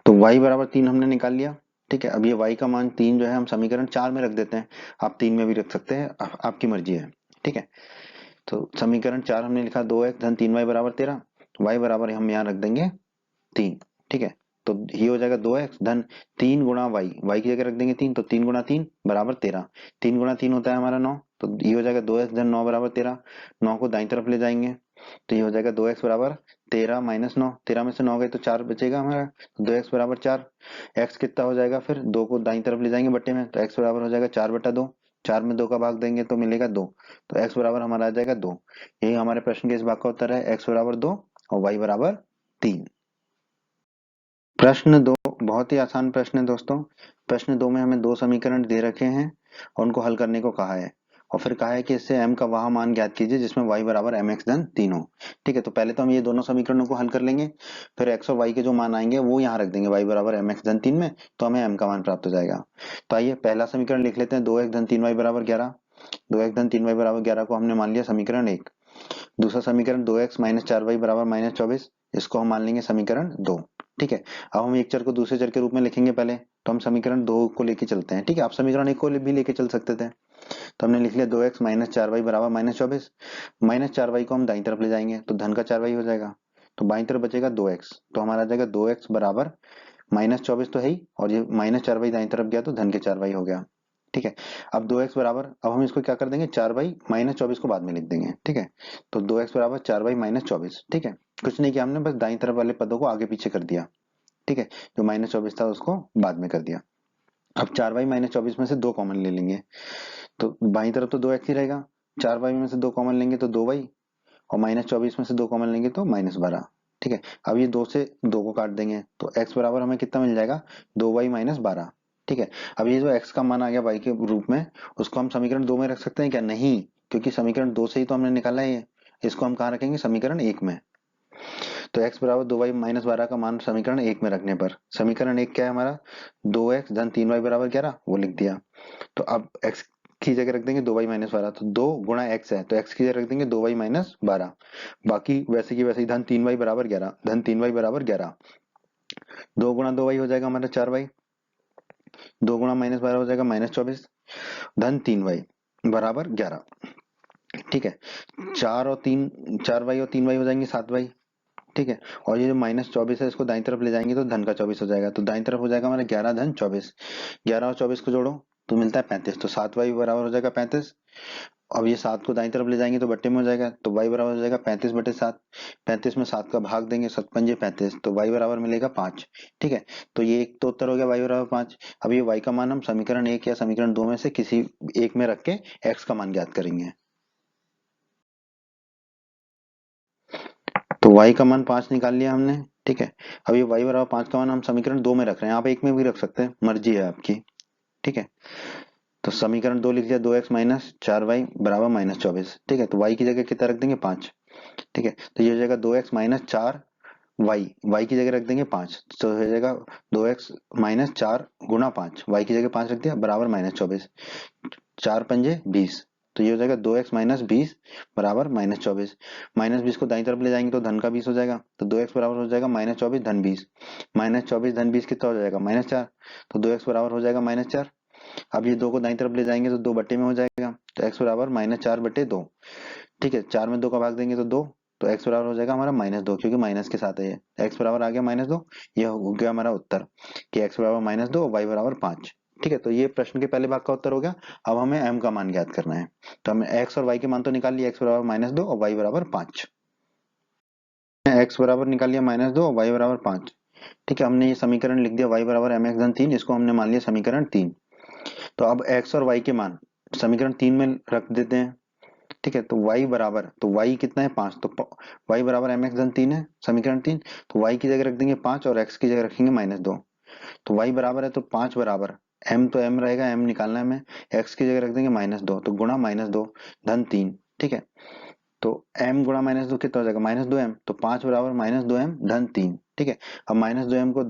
तो y बराबर 3 हमने निकाल लिया। ठीक है, अब ये y का मान 3 जो है हम समीकरण 4 में रख देते हैं, आप 3 में भी रख सकते हैं, आपकी मर्जी है। ठीक है, तो समीकरण 4 हमने लिखा 2x धन 3y बराबर 13, y बराबर हम यहाँ रख देंगे 3। ठीक है, तो ये हो जाएगा 2x धन 3 गुणा y की जगह रख देंगे 3, तो 3 गुणा 3 बराबर 13, 3 गुणा 3 होता है हमारा 9, तो ये हो जाएगा 2x धन 9 बराबर 13। 9 को दाईं तरफ ले जाएंगे तो ये हो जाएगा 2x बराबर 13 माइनस 9, 13 में से 9 गए तो 4 बचेगा हमारा, तो 2x बराबर 4। x कितना हो जाएगा, फिर 2 को दाईं तरफ ले जाएंगे बट्टे में, तो x बराबर हो जाएगा 4 बटा 2, 4 में 2 का भाग देंगे तो मिलेगा 2, तो x बराबर हमारा आ जाएगा 2। यही हमारे प्रश्न के इस भाग का उत्तर है, x बराबर 2 और y बराबर 3। प्रश्न 2 बहुत ही आसान प्रश्न है दोस्तों। प्रश्न 2 में हमें दो समीकरण दे रखे हैं और उनको हल करने को कहा है, और फिर कहा है कि इससे m का वह मान ज्ञात कीजिए जिसमें y बराबर mx धन 3 हो। ठीक है, तो पहले तो हम ये दोनों समीकरणों को हल कर लेंगे, फिर x और y के जो मान आएंगे वो यहाँ रख देंगे y बराबर mx धन 3 में, तो हमें m का मान प्राप्त हो जाएगा। तो आइए पहला समीकरण लिख लेते हैं, 2x धन 3y बराबर 11। 2x धन 3y बराबर 11 को हमने मान लिया समीकरण 1। दूसरा समीकरण 2x माइनस 4y बराबर -24, इसको हम मान लेंगे समीकरण 2। ठीक है, अब हम एक चर को दूसरे चर के रूप में लिखेंगे पहले, तो हम समीकरण 2 को लेके चलते हैं। ठीक है, आप समीकरण 1 को भी लेके चल सकते थे, तो हमने लिख लिया 2x माइनस 4y बराबर -24। -4y को हम दाईं तरफ ले जाएंगे तो धन का 4y हो जाएगा, तो बाईं तरफ बचेगा 2x, तो हमारा आ जाएगा 2x बराबर -24 तो है ही, और ये -4y दाईं तरफ गया तो धन के 4y हो गया। ठीक है, अब 2x बराबर, अब हम इसको क्या कर देंगे, 4y -24 को बाद में लिख देंगे। ठीक है, तो 2x बराबर 4y -24। ठीक है, कुछ नहीं किया हमने, बस दाईं तरफ वाले पदों को आगे पीछे कर दिया। ठीक है, जो -24 था उसको बाद में कर दिया। अब 4y -24 में से 2 कॉमन ले लेंगे, तो बाईं तरफ तो 2x ही रहेगा, 4y में से 2 कॉमन लेंगे तो 2y, और -24 में से 2 कॉमन लेंगे तो -12। ठीक है, अब ये 2 से 2 को काट देंगे तो x बराबर हमें कितना मिल जाएगा, 2y -12। ठीक है, अब ये जो x का मान आ गया y के रूप में, उसको हम समीकरण 2 में रख सकते हैं क्या, नहीं, क्योंकि समीकरण 2 से ही तो हमने निकाला है ये, इसको हम कहाँ रखेंगे, समीकरण 1 में। तो x बराबर 2y -12 का मान समीकरण 1 में रखने पर, समीकरण 1 क्या है हमारा, 2x धन 3y बराबर 11, वो लिख दिया। तो अब x की जगह रख देंगे 2y माइनस 12, तो 2 गुणा x है तो x की जगह रख देंगे 2y माइनस 12। बाकी वैसे की वैसे ही धन 3y बराबर 11, धन 3y बराबर 11। 2 गुणा 2y हो जाएगा हमारा 4y, 2 गुणा माइनस 12 हो जाएगा माइनस 24, धन 3y बराबर 11। ठीक है, 4y और 3y हो जाएंगे 7y। ठीक है, और ये जो माइनस 24 है इसको दाईं तरफ ले जाएंगे तो धन का 24 हो जाएगा, तो दाईं तरफ हो जाएगा हमारा 11 धन 24। 11 और 24 को जोड़ो तो मिलता है 35, तो 7y बराबर हो जाएगा 35। अब ये 7 को दाईं तरफ ले जाएंगे तो बट्टे में हो जाएगा, तो y बराबर हो जाएगा 35 बटे 7। 35 में 7 का भाग देंगे, 7 पंजे 35, तो y बराबर मिलेगा 5। ठीक है, तो ये एक तो उत्तर हो गया y बराबर 5। अब ये y का मान हम समीकरण 1 या समीकरण 2 में से किसी एक में रख के x का मान ज्ञात करेंगे। तो y का मान 5 निकाल लिया हमने। ठीक है, अब ये y बराबर 5 का मान हम समीकरण 2 में रख रहे हैं, आप एक में भी रख सकते हैं, मर्जी है आपकी। ठीक है, तो समीकरण 2 लिख दिया, 2x माइनस 4y बराबर माइनस 24। ठीक है, तो y की जगह कितना रख देंगे 5। ठीक है, तो ये हो जाएगा 2x माइनस 4y की जगह रख देंगे 5, तो हो जाएगा 2x माइनस 4 गुणा 5, y की जगह 5 रख दिया बराबर माइनस 24। 4 पंजे 20, तो ये हो जाएगा 2x माइनस 20 बराबर माइनस 24। माइनस 20 को दाईं तरफ ले जाएंगे तो धन का 20 हो जाएगा, तो 2x बराबर हो जाएगा माइनस 24 धन 20। माइनस 24 धन 20 कितना हो जाएगा माइनस 4, तो 2x बराबर हो जाएगा माइनस 4। अब ये 2 को दाईं तरफ ले जाएंगे तो 2 बट्टे में हो जाएगा, तो x बराबर माइनस 4 बटे 2। ठीक है, 4 में 2 का भाग देंगे तो 2, तो x बराबर हो जाएगा हमारा माइनस 2, क्योंकि माइनस के साथ है ये, x बराबर आ गया माइनस 2। यह हो गया हमारा उत्तर कि x बराबर माइनस 2 y बराबर 5। ठीक है, तो ये प्रश्न के पहले भाग का उत्तर हो गया। अब हमें m का मान ज्ञात करना है, तो हमने x और y के मान तो निकाल लिया, x बराबर माइनस 2 और y बराबर 5। x बराबर निकाल लिया माइनस 2 और y बराबर 5। ठीक है, हमने ये समीकरण लिख दिया y बराबर mx धन 3, इसको हमने मान लिया समीकरण 3। तो अब x और y के मान समीकरण 3 में रख देते हैं। ठीक है, तो y बराबर, तो y कितना है 5, तो y बराबर mx धन 3 है समीकरण 3, तो y की जगह रख देंगे 5 और x की जगह रखेंगे माइनस 2। तो y बराबर है तो 5 बराबर m, तो m रहेगा, m निकालना है हमें, x की जगह रख देंगे माइनस 2, तो गुणा माइनस 2 धन 3। ठीक है, तो m गुणा माइनस 2 कितना हो जाएगा माइनस 2m, तो 5 बराबर माइनस 2m धन 3। ठीक है, अब माइनस 2m को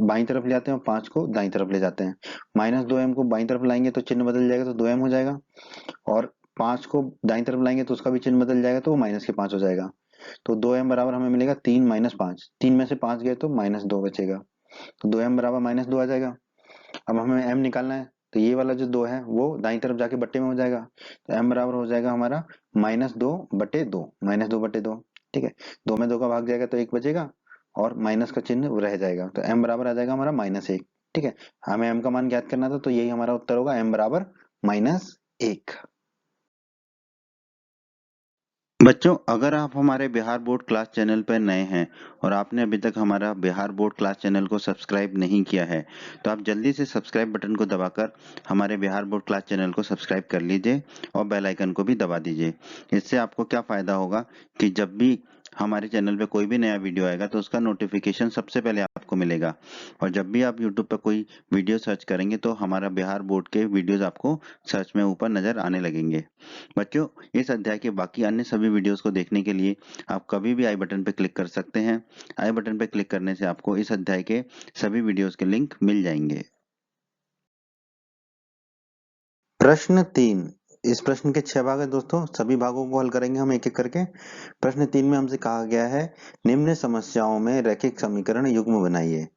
बाईं तरफ ले आते हैं और 5 को दाईं तरफ ले जाते हैं। माइनस 2m को बाईं तरफ लाएंगे तो चिन्ह बदल जाएगा, तो 2m हो जाएगा, और 5 को दाईं तरफ लाएंगे तो उसका भी चिन्ह बदल जाएगा, तो वो माइनस के 5 हो जाएगा। तो 2m बराबर हमें मिलेगा 3 माइनस 5, 3 में से 5 गए तो माइनस 2 बचेगा, तो 2m बराबर माइनस 2 आ जाएगा। अब हमें m निकालना है, तो ये वाला जो 2 है वो दाईं तरफ जाके बट्टे में हो जाएगा, तो m बराबर हो जाएगा हमारा माइनस 2 बटे 2, माइनस 2 बटे 2। ठीक है, 2 में 2 का भाग जाएगा तो 1 बचेगा और माइनस का चिन्ह रह जाएगा, तो m बराबर आ जाएगा हमारा माइनस 1। ठीक है, हमें m का मान ज्ञात करना था, तो यही हमारा उत्तर होगा, m बराबर माइनस 1। बच्चों, अगर आप हमारे बिहार बोर्ड क्लास चैनल पर नए हैं और आपने अभी तक हमारा बिहार बोर्ड क्लास चैनल को सब्सक्राइब नहीं किया है, तो आप जल्दी से सब्सक्राइब बटन को दबाकर हमारे बिहार बोर्ड क्लास चैनल को सब्सक्राइब कर लीजिए और बेल आइकन को भी दबा दीजिए। इससे आपको क्या फ़ायदा होगा कि जब भी हमारे चैनल पे कोई भी नया वीडियो आएगा तो उसका नोटिफिकेशन सबसे पहले आपको मिलेगा, और जब भी आप यूट्यूब पर कोई वीडियो सर्च करेंगे तो हमारा बिहार बोर्ड के वीडियोज़ आपको सर्च में ऊपर नज़र आने लगेंगे। बच्चों, इस अध्याय के बाकी अन्य सभी वीडियोस को देखने के लिए आप कभी भी आई बटन पर क्लिक कर सकते हैं। आई बटन पर क्लिक करने से आपको इस अध्याय के सभी वीडियोस के लिंक मिल जाएंगे। प्रश्न 3, इस प्रश्न के 6 भाग है दोस्तों, सभी भागों को हल करेंगे हम एक एक करके। प्रश्न 3 में हमसे कहा गया है निम्न समस्याओं में रैखिक समीकरण युग्म बनाइए।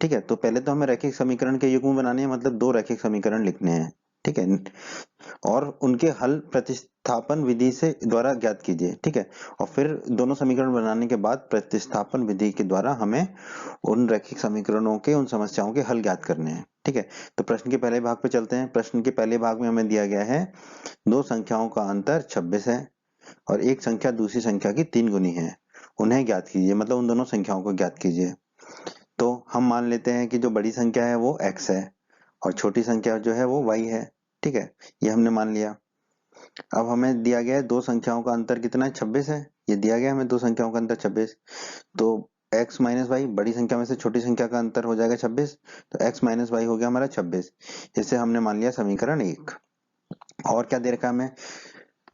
ठीक है, तो पहले तो हमें रैखिक समीकरण के युग्म बनाने हैं, मतलब 2 रैखिक समीकरण लिखने हैं। ठीक है, और उनके हल प्रतिस्थापन विधि से द्वारा ज्ञात कीजिए। ठीक है, और फिर दोनों समीकरण बनाने के बाद प्रतिस्थापन विधि के द्वारा हमें उन रैखिक समीकरणों के, उन समस्याओं के हल ज्ञात करने हैं। ठीक है, तो प्रश्न के पहले भाग पे चलते हैं। प्रश्न के पहले भाग में हमें दिया गया है दो संख्याओं का अंतर 26 है और एक संख्या दूसरी संख्या की 3 गुनी है, उन्हें ज्ञात कीजिए, मतलब उन दोनों संख्याओं को ज्ञात कीजिए। तो हम मान लेते हैं कि जो बड़ी संख्या है वो x है और छोटी संख्या जो है वो y है। ठीक है, ये हमने मान लिया। अब हमें दिया गया है दो संख्याओं का अंतर कितना है 26 है, ये दिया गया हमें दो संख्याओं का अंतर 26, तो x माइनस वाई, बड़ी संख्या में से छोटी संख्या का अंतर हो जाएगा 26, तो x माइनस वाई हो गया हमारा 26। इसे हमने मान लिया समीकरण 1। और क्या दे रखा है हमें,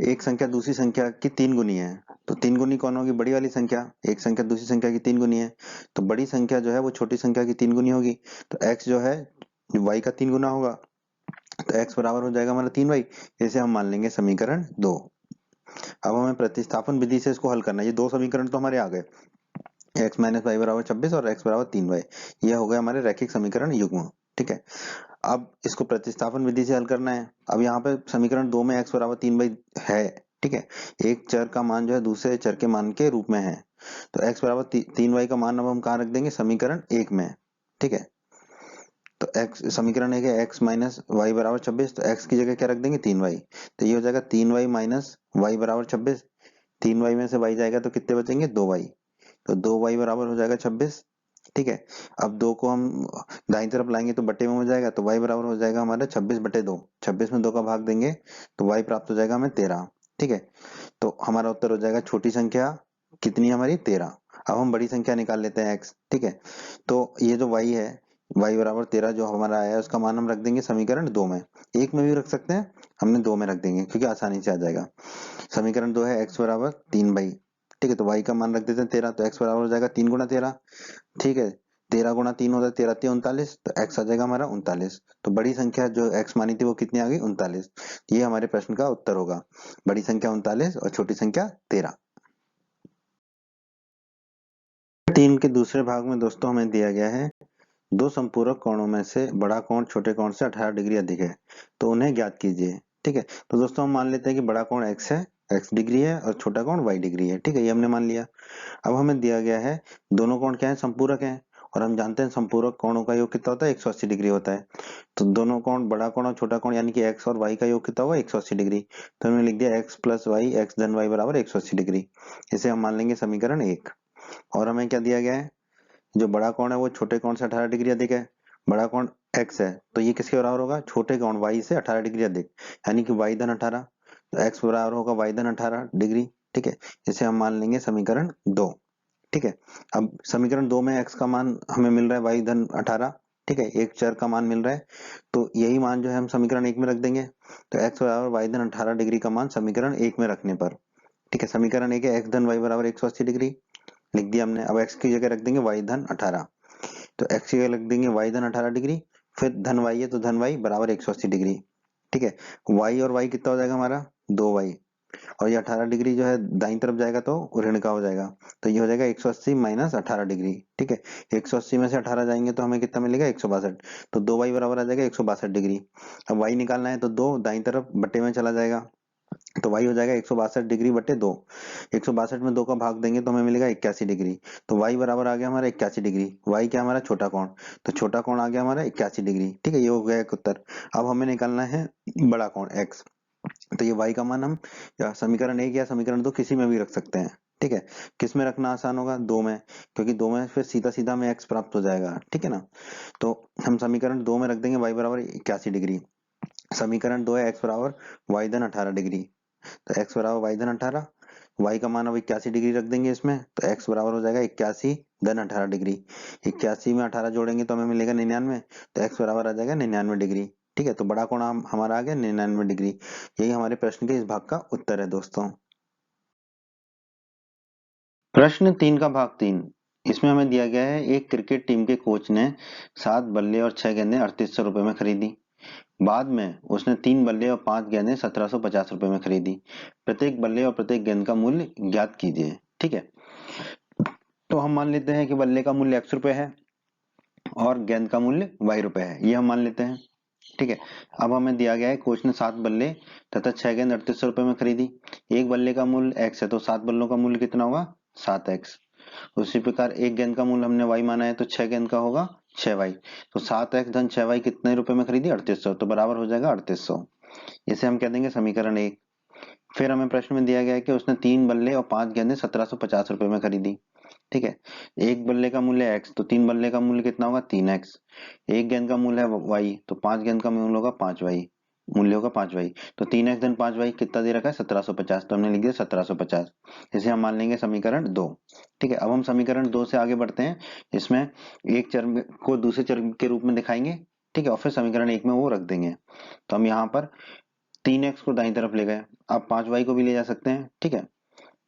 एक संख्या दूसरी संख्या की 3 गुनी है, तो 3 गुनी कौन होगी, बड़ी वाली संख्या। एक संख्या दूसरी संख्या की 3 गुनी है, तो बड़ी संख्या जो है वो छोटी संख्या की 3 गुनी होगी, तो x जो है y का 3 गुना होगा। तो x बराबर हो जाएगा हमारा 3y। इसे हम मान लेंगे समीकरण 2। अब हमें प्रतिस्थापन विधि से इसको हल करना है। ये दो समीकरण तो हमारे आ गए, x माइनस वाई बराबर 26 और x बराबर 3y। ये हो गए हमारे रैखिक समीकरण युग्म। ठीक है, अब इसको प्रतिस्थापन विधि से हल करना है। अब यहाँ पे समीकरण 2 में x बराबर 3y है। ठीक है, एक चर का मान जो है दूसरे चर के मान के रूप में है, तो x बराबर 3y का मान अब हम कहाँ रख देंगे, समीकरण 1 में। ठीक है, तो x समीकरण 1 है x माइनस वाई बराबर 26, तो x की जगह क्या रख देंगे 3y। तो ये हो जाएगा 3y माइनस वाई बराबर 26। 3y में से y जाएगा तो कितने बचेंगे 2y। तो 2y बराबर हो जाएगा 26। ठीक है, अब 2 को हम दाईं तरफ लाएंगे तो बटे में हो जाएगा, तो y बराबर हो जाएगा हमारा 26 बटे 2। 26 में 2 का भाग देंगे तो y प्राप्त हो जाएगा हमें 13। ठीक है, तो हमारा उत्तर हो जाएगा छोटी संख्या कितनी हमारी 13। अब हम बड़ी संख्या निकाल लेते हैं x। ठीक है, तो ये जो y है, y बराबर 13 जो हमारा आया है उसका मान हम रख देंगे समीकरण 2 में। एक में भी रख सकते हैं, हमने 2 में रख देंगे क्योंकि आसानी से आ जाएगा। समीकरण 2 है x बराबर 3y। ठीक है, तो y का मान रख देते हैं 13, तो x बराबर हो जाएगा 3 गुणा 13। ठीक है, 13 गुणा 3 होता है 13 3 39, तो x आ जाएगा हमारा 39। तो बड़ी संख्या जो x मानी थी वो कितनी आ गई 39। ये हमारे प्रश्न का उत्तर होगा, बड़ी संख्या 39 और छोटी संख्या 13। 3 के दूसरे भाग में दोस्तों हमें दिया गया है दो संपूरक कोणों में से बड़ा कोण छोटे कोण से 18 डिग्री अधिक है, तो उन्हें ज्ञात कीजिए। ठीक है, तो दोस्तों हम मान लेते हैं कि बड़ा कोण x है, x डिग्री है, और छोटा कोण y डिग्री है। ठीक है, ये हमने मान लिया। अब हमें दिया गया है दोनों कोण क्या है, संपूरक हैं, और हम जानते हैं संपूरक कोणों का योग कितना होता है 180 डिग्री होता है। तो दोनों कोण बड़ा कोण और छोटा कोण यानी कि x और y का योग कितना होगा 180 डिग्री। तो हमने लिख दिया x प्लस वाई एक्स धन वाई बराबर 180 डिग्री। इसे हम मान लेंगे समीकरण 1। और हमें क्या दिया गया है, जो बड़ा कोण है वो छोटे कोण से 18 डिग्री अधिक है। बड़ा कोण x है तो ये किसके बराबर होगा, छोटे कोण y से 18 डिग्री अधिक, यानी कि y धन 18। तो x बराबर होगा y धन 18 डिग्री। ठीक है, इसे हम मान लेंगे समीकरण 2। ठीक है, अब समीकरण 2 में x का मान हमें मिल रहा है y धन 18। ठीक है, एक चर का मान मिल रहा है, तो यही मान जो है हम समीकरण 1 में रख देंगे। तो x बराबर y धन 18 डिग्री का मान समीकरण 1 में रखने पर, ठीक है, समीकरण 1 है x धन y बराबर 180 डिग्री लिख दिया हमने। अब x की जगह रख देंगे y धन 18, तो x की जगह रख देंगे y धन 18 डिग्री, फिर धन y है तो धन y बराबर 180 डिग्री। ठीक है, y और y कितना हो जाएगा हमारा 2y, और ये 18 डिग्री जो है दाईं तरफ जाएगा तो ऋण का हो जाएगा, तो ये हो जाएगा 180 माइनस 18 डिग्री। ठीक है, 180 में से 18 जाएंगे तो हमें कितना मिलेगा 162, तो 2y बराबर आ जाएगा 162 डिग्री। अब y निकालना है तो 2 दाईं तरफ बटे में चला जाएगा, तो y हो जाएगा 162 डिग्री बटे 2। 162 में 2 का भाग देंगे तो हमें मिलेगा 81 डिग्री। तो y बराबर आ गया हमारा 81 डिग्री। y क्या हमारा छोटा कोण, तो छोटा कोण आ गया हमारा 81 डिग्री। ठीक है, ये हो गया एक उत्तर। अब हमें निकालना है बड़ा कोण x, तो ये y का मान हम या समीकरण 1 या समीकरण 2 किसी में भी रख सकते हैं। ठीक है, किस में रखना आसान होगा 2 में, क्योंकि 2 में फिर सीधा सीधा हमें x प्राप्त हो जाएगा। ठीक है ना, तो हम समीकरण 2 में रख देंगे y बराबर 81 डिग्री। समीकरण 2 है x बराबर y धन 18 डिग्री, तो x बराबर y धन 18, y का मान अब 81 डिग्री रख देंगे इसमें, तो x बराबर हो जाएगा 81 धन 18 डिग्री। 81 में 18 जोड़ेंगे तो हमें मिलेगा 99, तो x बराबर आ जाएगा 99 डिग्री। ठीक है, तो बड़ा कोण हमारा आ गया 99 डिग्री। यही हमारे प्रश्न के इस भाग का उत्तर है दोस्तों। प्रश्न 3 का भाग 3, इसमें हमें दिया गया है एक क्रिकेट टीम के कोच ने 7 बल्ले और 6 गेंदें 3800 रुपए में खरीदी। बाद में उसने 3 बल्ले और 5 गेंदें 1750 रुपए में खरीदी। प्रत्येक बल्ले और प्रत्येक गेंद का मूल्य ज्ञात कीजिए। ठीक है, तो हम मान लेते हैं कि बल्ले का मूल्य x रुपए है और गेंद का मूल्य y रुपए है, ये हम मान लेते हैं। ठीक है, अब हमें दिया गया है कोच ने 7 बल्ले तथा 6 गेंद 3800 रुपए में खरीदी। एक बल्ले का मूल्य x है तो 7 बल्लों का मूल्य कितना होगा 7x। उसी प्रकार एक गेंद का मूल्य हमने y माना है तो 6 गेंद का होगा 6y। तो 7x धन 6y कितने रुपए में खरीदी 3800, तो बराबर हो जाएगा 3800। इसे हम कह देंगे समीकरण 1। फिर हमें प्रश्न में दिया गया है कि उसने 3 बल्ले और 5 गेंदें 1750 रुपए में खरीदी। ठीक है, एक बल्ले का मूल्य x, तो 3 बल्ले का मूल्य कितना होगा 3x। एक गेंद का मूल्य है y, तो 5 गेंद का मूल्य होगा 5y, मूल्य होगा 5y। तो 3x धन 5y कितना दे रखा है 1750, तो हमने लिख दिया 1750। इसे हम मान लेंगे समीकरण 2। ठीक है, अब हम समीकरण 2 से आगे बढ़ते हैं। इसमें एक चर को दूसरे चर के रूप में दिखाएंगे। ठीक है, और फिर समीकरण 1 में वो रख देंगे। तो हम यहाँ पर 3x को दाईं तरफ ले गए, आप 5y को भी ले जा सकते हैं। ठीक है,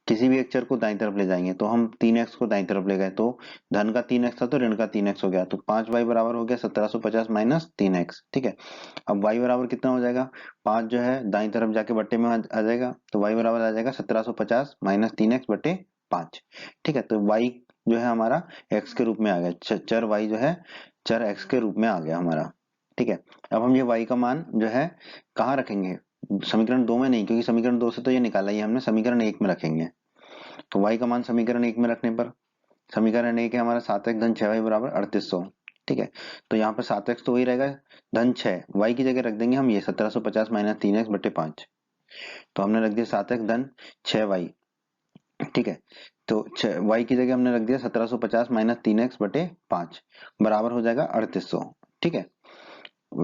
किसी भी एक चर को दाईं तरफ ले जाएंगे, तो हम 3x को दाईं तरफ ले गए, तो धन का 3x था तो ऋण का 3x हो गया, तो 5y बराबर हो गया 1750 माइनस 3x। ठीक है, अब y बराबर कितना हो जाएगा, 5 जो है दाईं तरफ जाके बट्टे में आ जाएगा, तो y बराबर आ जाएगा 1750 माइनस 3x बटे 5। ठीक है, तो y जो है हमारा x के रूप में आ गया, चर y जो है चर x के रूप में आ गया हमारा। ठीक है, अब हम ये y का मान जो है कहाँ रखेंगे, समीकरण 2 में नहीं, क्योंकि समीकरण 2 से तो ये निकाला ही हमने, समीकरण 1 में रखेंगे। तो y का मान समीकरण 1 में रखने पर समीकरण 1 है हमारा 7x धन 6y बराबर 3800। ठीक है, तो यहाँ पर 7x तो वही रहेगा, धन 6 y की जगह रख देंगे हम ये 1750 माइनस 3x बटे 5। तो हमने रख दिया 7x धन 6y। ठीक है, तो y की जगह हमने रख दिया 1750 माइनस 3x बटे 5 बराबर हो जाएगा 3800। ठीक है,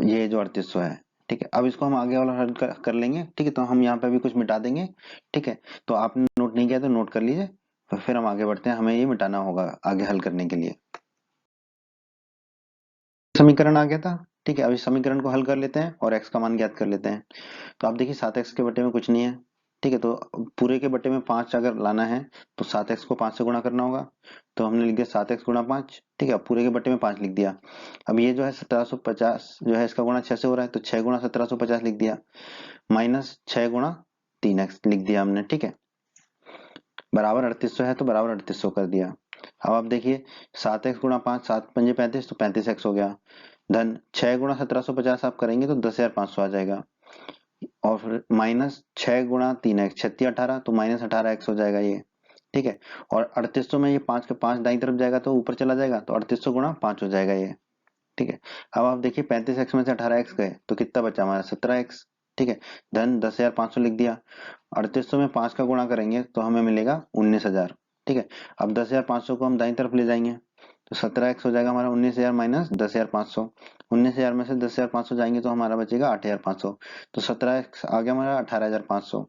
ये जो 3800 है। ठीक है, अब इसको हम आगे वाला हल कर लेंगे। ठीक है, तो हम यहाँ पे भी कुछ मिटा देंगे। ठीक है, तो आपने नोट नहीं किया तो नोट कर लीजिए, फिर हम आगे बढ़ते हैं, हमें ये मिटाना होगा आगे हल करने के लिए। समीकरण आ गया था। ठीक है, अब इस समीकरण को हल कर लेते हैं और x का मान ज्ञात कर लेते हैं। तो आप देखिए 7x के बटे में कुछ नहीं है। ठीक है, तो पूरे के बटे में 5 अगर लाना है तो 7x को 5 से गुणा करना होगा, तो हमने लिख दिया 7x गुणा 5। ठीक है, पूरे के बटे में 5 लिख दिया। अब ये जो है 1750 जो है इसका गुणा 6 से हो रहा है, तो 6 गुणा 1750 लिख दिया, माइनस 6 गुणा 3x लिख दिया हमने। ठीक है, बराबर 3800 है तो बराबर 3800 कर दिया। अब आप देखिए 7x गुणा 5, 7 पंजे 35, तो 35x हो गया, धन 6 गुणा 1750 आप करेंगे तो 10,500 आ जाएगा, और फिर माइनस 6 गुणा 3x 36 18, तो माइनस 18x हो जाएगा ये। ठीक है, और 3800 में ये 5 के 5 दाईं तरफ जाएगा तो ऊपर चला जाएगा, तो 3800 गुणा 5 हो जाएगा ये। ठीक है, अब आप देखिए 35x में से 18x गए तो कितना बचा हमारा 17x। ठीक है, धन 10,500 लिख दिया, 3800 में 5 का गुणा करेंगे तो हमें मिलेगा 19,000। ठीक है, अब 10,500 को हम दाईं तरफ ले जाएंगे तो 17x हो जाएगा हमारा 19,000 माइनस 10,500। 19,000 में से 10,500 जाएंगे तो हमारा बचेगा 8,500, तो 17x आ गया हमारा 18,500।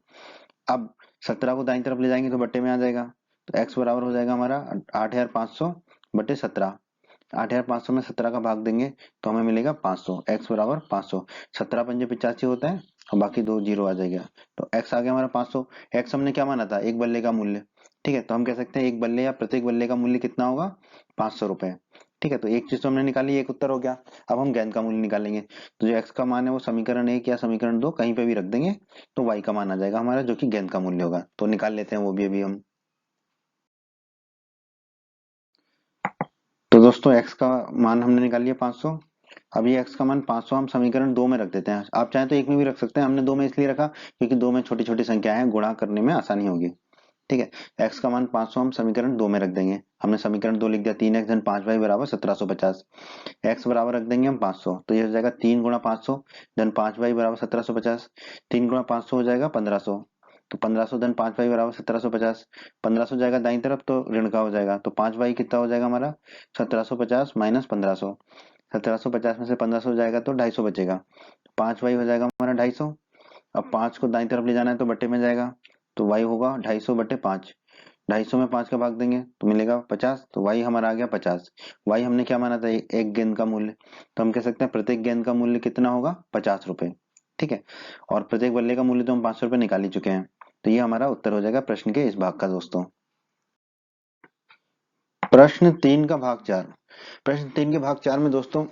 अब 17 को दाईं तरफ ले जाएंगे तो बट्टे में आ जाएगा, तो x बराबर हो जाएगा हमारा 8,500 बटे 17। 8,500 में 17 का भाग देंगे तो हमें मिलेगा 500, x बराबर 500। 17 पंजे 85 होता है और बाकी 2 जीरो आ जाएगा, तो x आ गया हमारा 500। x हमने क्या माना था, एक बल्ले का मूल्य। ठीक है, तो हम कह सकते हैं एक बल्ले या प्रत्येक बल्ले का मूल्य कितना होगा, 500 रुपए। ठीक है, तो एक चीज तो हमने निकाली, एक उत्तर हो गया। अब हम गेंद का मूल्य निकालेंगे, तो जो x का मान है वो समीकरण 1 या समीकरण 2 कहीं पे भी रख देंगे, तो y का मान आ जाएगा हमारा, जो कि गेंद का मूल्य होगा। तो निकाल लेते हैं वो भी अभी हम। तो दोस्तों x का मान हमने निकाल लिया 500। अब ये x का मान 500 हम समीकरण 2 में रख देते हैं, आप चाहें तो एक में भी रख सकते हैं, हमने 2 में इसलिए रखा क्योंकि 2 में छोटी छोटी संख्या है, गुणा करने में आसानी होगी। ठीक है, x का मान 500 हम समीकरण 2 में रख देंगे, हमने समीकरण 2 लिख दिया, 3x धन 5y बराबर 1750। x बराबर रख देंगे हम 500, तो ये हो जाएगा 3 गुणा 500 धन 5y बराबर 1750। 3 गुणा 500 हो जाएगा 1500, तो 1500 धन 5y बराबर 1750। 1500 जाएगा दाईं तरफ तो ऋण का हो जाएगा, तो 5y कितना हो जाएगा हमारा 1750 माइनस 1500। 1750 में से 1500 जाएगा तो 250 बचेगा, 5y हो जाएगा हमारा 250। अब 5 को दाईं तरफ ले जाना है तो बट्टे में जाएगा, तो y होगा 250 बटे 5। 250 में 5 का भाग देंगे तो मिलेगा 50, तो y हमारा आ गया 50। y हमने क्या माना था, एक गेंद का मूल्य, तो हम कह सकते हैं प्रत्येक गेंद का मूल्य कितना होगा, 50 रुपए। ठीक है, और प्रत्येक बल्ले का मूल्य तो हम 500 रुपए निकाल ही चुके हैं, तो ये हमारा उत्तर हो जाएगा प्रश्न के इस भाग का दोस्तों। प्रश्न 3 का भाग 4। प्रश्न 3 के भाग 4 में दोस्तों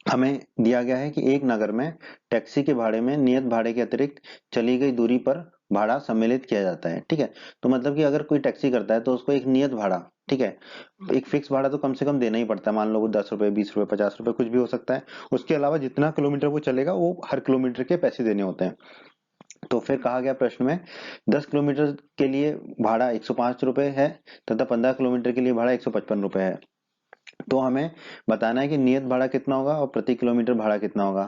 हमें दिया गया है कि एक नगर में टैक्सी के भाड़े में नियत भाड़े के अतिरिक्त चली गई दूरी पर भाड़ा सम्मिलित किया जाता है। ठीक है, तो मतलब कि अगर कोई टैक्सी करता है तो उसको एक नियत भाड़ा, ठीक है, एक फिक्स भाड़ा तो कम से कम देना ही पड़ता है, मान लो वो 10 रुपए 20 रुपए 50 रुपए कुछ भी हो सकता है। उसके अलावा जितना किलोमीटर वो चलेगा वो हर किलोमीटर के पैसे देने होते हैं। तो फिर कहा गया प्रश्न में 10 किलोमीटर के लिए भाड़ा 105 रुपए है तथा 15 किलोमीटर के लिए भाड़ा 155 रुपए है। तो हमें बताना है कि नियत भाड़ा कितना होगा और प्रति किलोमीटर भाड़ा कितना होगा।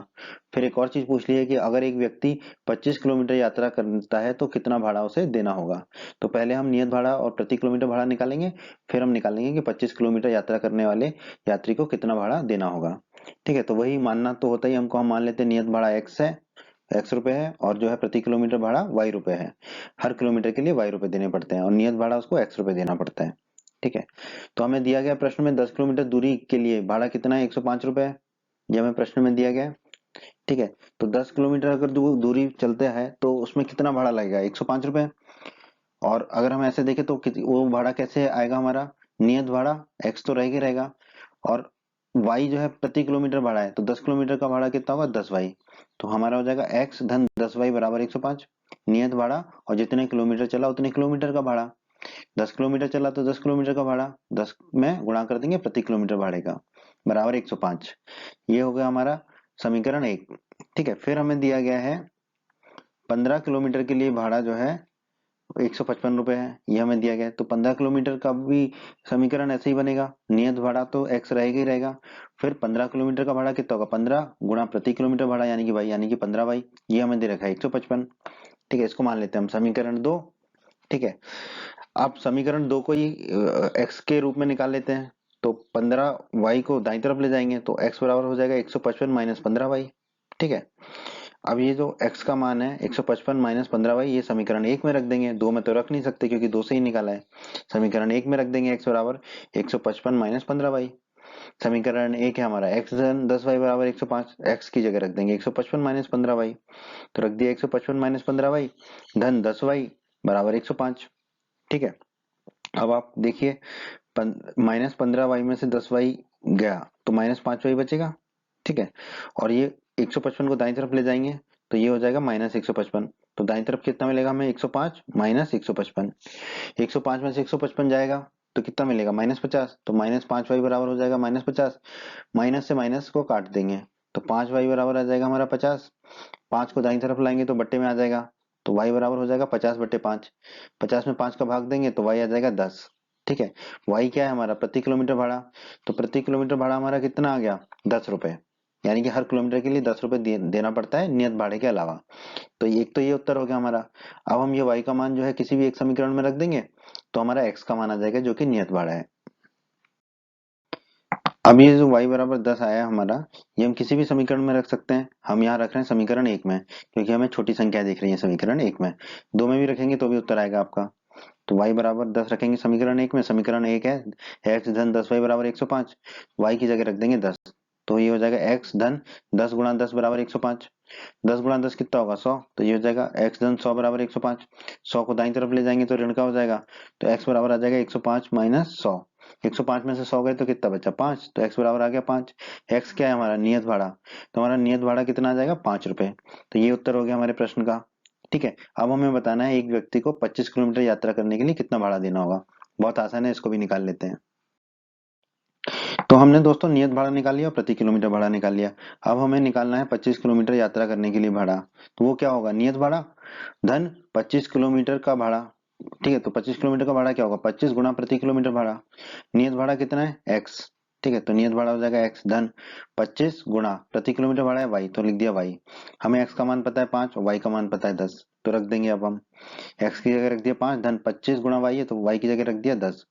फिर एक और चीज पूछ ली है कि अगर एक व्यक्ति 25 किलोमीटर यात्रा करता है तो कितना भाड़ा उसे देना होगा। तो पहले हम नियत भाड़ा और प्रति किलोमीटर भाड़ा निकालेंगे, फिर हम निकालेंगे कि 25 किलोमीटर यात्रा करने वाले यात्री को कितना भाड़ा देना होगा। ठीक है, तो वही मानना तो होता ही हमको, हम मान लेते हैं नियत भाड़ा x है, x रुपए है, और जो है प्रति किलोमीटर भाड़ा y रुपए है। हर किलोमीटर के लिए y रुपए देने पड़ते हैं और नियत भाड़ा उसको x रुपए देना पड़ता है। ठीक है, तो हमें दिया गया प्रश्न में 10 किलोमीटर दूरी के लिए भाड़ा कितना है, 105 रुपए है, ये हमें प्रश्न में दिया गया है। ठीक है, तो 10 किलोमीटर अगर दूरी चलते हैं तो उसमें कितना भाड़ा लगेगा, 105 रुपए। और अगर हम ऐसे देखें तो वो भाड़ा कैसे आएगा हमारा, नियत भाड़ा x तो रहेगा ही रहेगा, और y जो है प्रति किलोमीटर भाड़ा है, तो 10 किलोमीटर का भाड़ा कितना होगा, 10y। तो हमारा हो जाएगा x धन 10y बराबर 105 नियत भाड़ा, और जितने किलोमीटर चला उतने किलोमीटर का भाड़ा। 10 किलोमीटर चला तो 10 किलोमीटर का भाड़ा 10 में गुणा कर देंगे प्रति किलोमीटर भाड़े का, बराबर 105। ये हो गया हमारा समीकरण 1। ठीक है, फिर हमें दिया गया है 15 किलोमीटर के लिए भाड़ा जो है 155 रुपए है, ये हमें दिया गया है। तो 15 किलोमीटर का भी समीकरण ऐसे ही बनेगा, नियत भाड़ा तो x रहेगा ही रहेगा, फिर 15 किलोमीटर का भाड़ा कितना होगा, 15 गुणा प्रति किलोमीटर भाड़ा यानी कि भाई यानी कि 15y, ये हमें दे रखा है 155। ठीक है, इसको मान लेते हैं हम समीकरण 2। ठीक है, आप समीकरण 2 को ही x के रूप में निकाल लेते हैं, तो 15y को दाईं तरफ ले जाएंगे तो x बराबर हो जाएगा 155 माइनस 15y। ठीक है, अब ये जो x का मान है 155 माइनस 15y, ये समीकरण 1 में रख देंगे, 2 में तो रख नहीं सकते क्योंकि 2 से ही निकाला है। समीकरण 1 में रख देंगे x बराबर 155 माइनस 15y। समीकरण 1 है हमारा x धन 10y बराबर 105, x की जगह रख देंगे 155 माइनस 15y, तो रख दिया 155 माइनस 15y धन 10y बराबर 105। ठीक है, अब आप देखिए माइनस 15y में से 10y गया तो माइनस 5y बचेगा। ठीक है, और ये 155 को दाईं तरफ ले जाएंगे तो ये हो जाएगा माइनस 155, तो दाईं तरफ कितना मिलेगा हमें, 105 माइनस 155। 105 में से 155 जाएगा तो कितना मिलेगा, माइनस 50, तो माइनस 5y बराबर हो जाएगा माइनस 50। माइनस से माइनस को काट देंगे तो 5y बराबर आ जाएगा हमारा 50। 5 को दाईं तरफ लाएंगे तो बट्टे में आ जाएगा, तो y बराबर हो जाएगा 50/5। 50 में 5 का भाग देंगे तो y आ जाएगा 10। ठीक है, y क्या है हमारा, प्रति किलोमीटर भाड़ा, तो प्रति किलोमीटर भाड़ा हमारा कितना आ गया, 10 रुपए, यानी कि हर किलोमीटर के लिए 10 रुपए देना पड़ता है नियत भाड़े के अलावा। तो एक तो ये उत्तर हो गया हमारा। अब हम ये y का मान जो है किसी भी एक समीकरण में रख देंगे तो हमारा x का मान आ जाएगा जो कि नियत भाड़ा है। अब ये जो y बराबर 10 आया है हमारा, ये हम किसी भी समीकरण में रख सकते हैं। हम यहाँ रख रहे हैं समीकरण 1 में क्योंकि हमें छोटी संख्या दिख रही है समीकरण 1 में। 2 में भी रखेंगे तो भी उत्तर आएगा आपका। तो y बराबर 10 रखेंगे समीकरण 1 में, समीकरण 1 है x धन 10y बराबर 105, y की जगह रख देंगे 10, तो ये हो जाएगा x धन 10 गुणा 10 बराबर 105। 10 गुणा 10 कितना होगा, 100, तो ये हो जाएगा x धन 100 बराबर 105। 100 को दाईं तरफ ले जाएंगे तो ऋण का हो जाएगा, तो x बराबर आ जाएगा 105 माइनस 100। 105 में से 100 गए तो कितना बचा, 5, तो x बराबर आ गया 5। x क्या है हमारा, नियत भाड़ा, तो हमारा नियत भाड़ा कितना आ जाएगा, 5 रुपए। तो ये उत्तर हो गया हमारे प्रश्न का। ठीक है, अब हमें बताना है एक व्यक्ति को 25 किलोमीटर यात्रा करने के लिए कितना भाड़ा देना होगा। बहुत आसान है, इसको भी निकाल लेते हैं। तो हमने दोस्तों नियत भाड़ा निकाल लिया और प्रति किलोमीटर भाड़ा निकाल लिया। अब हमें निकालना है 25 किलोमीटर यात्रा करने के लिए भाड़ा। तो वो क्या होगा, नियत भाड़ा धन 25 किलोमीटर का भाड़ा। ठीक है, तो 25 किलोमीटर का भाड़ा क्या होगा, 25 गुणा प्रति किलोमीटर भाड़ा। नियत भाड़ा कितना है, x। ठीक है, तो नियत भाड़ा हो जाएगा x धन 25 गुणा प्रति किलोमीटर भाड़ा है y, तो लिख दिया y। हमें x का मान पता है 5 और y का मान पता है 10, तो रख देंगे अब हम। x की जगह रख दिया 5 धन 25 गुणा y है तो y की जगह रख दिया 10।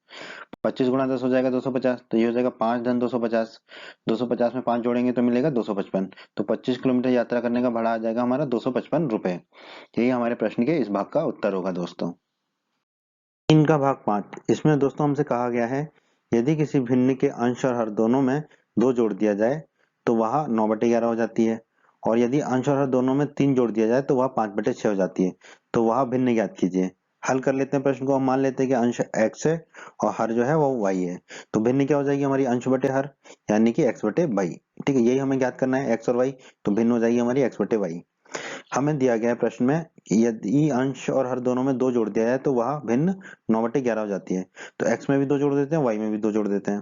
25 गुणा 10 हो जाएगा 250, तो ये हो जाएगा 5 धन 250। 250 में 5 जोड़ेंगे तो मिलेगा 255। तो 25 किलोमीटर यात्रा करने का भाड़ा आ जाएगा हमारा 255 रुपए। यही हमारे प्रश्न के इस भाग का उत्तर होगा दोस्तों। 3 का भाग 5, इसमें दोस्तों हमसे कहा गया है यदि किसी भिन्न के अंश और हर दोनों में 2 जोड़ दिया जाए तो वह 9/11 हो जाती है, और यदि अंश और हर दोनों में 3 जोड़ दिया जाए तो वह 5/6 हो जाती है। तो वह भिन्न ज्ञात कीजिए। हल कर लेते हैं प्रश्न को। हम मान लेते हैं कि अंश x है और हर जो है वो y है, तो भिन्न क्या हो जाएगी हमारी, अंश बटे हर, यानी कि x बटे y। ठीक है, यही हमें ज्ञात करना है, x और y, तो भिन्न हो जाएगी हमारी x बटे y। हमें दिया गया है प्रश्न में यदि अंश और हर दोनों में 2 जोड़ दिया जाए तो वह भिन्न 9/11 हो जाती है। तो x में भी 2 जोड़ देते हैं, y में भी 2 जोड़ देते हैं,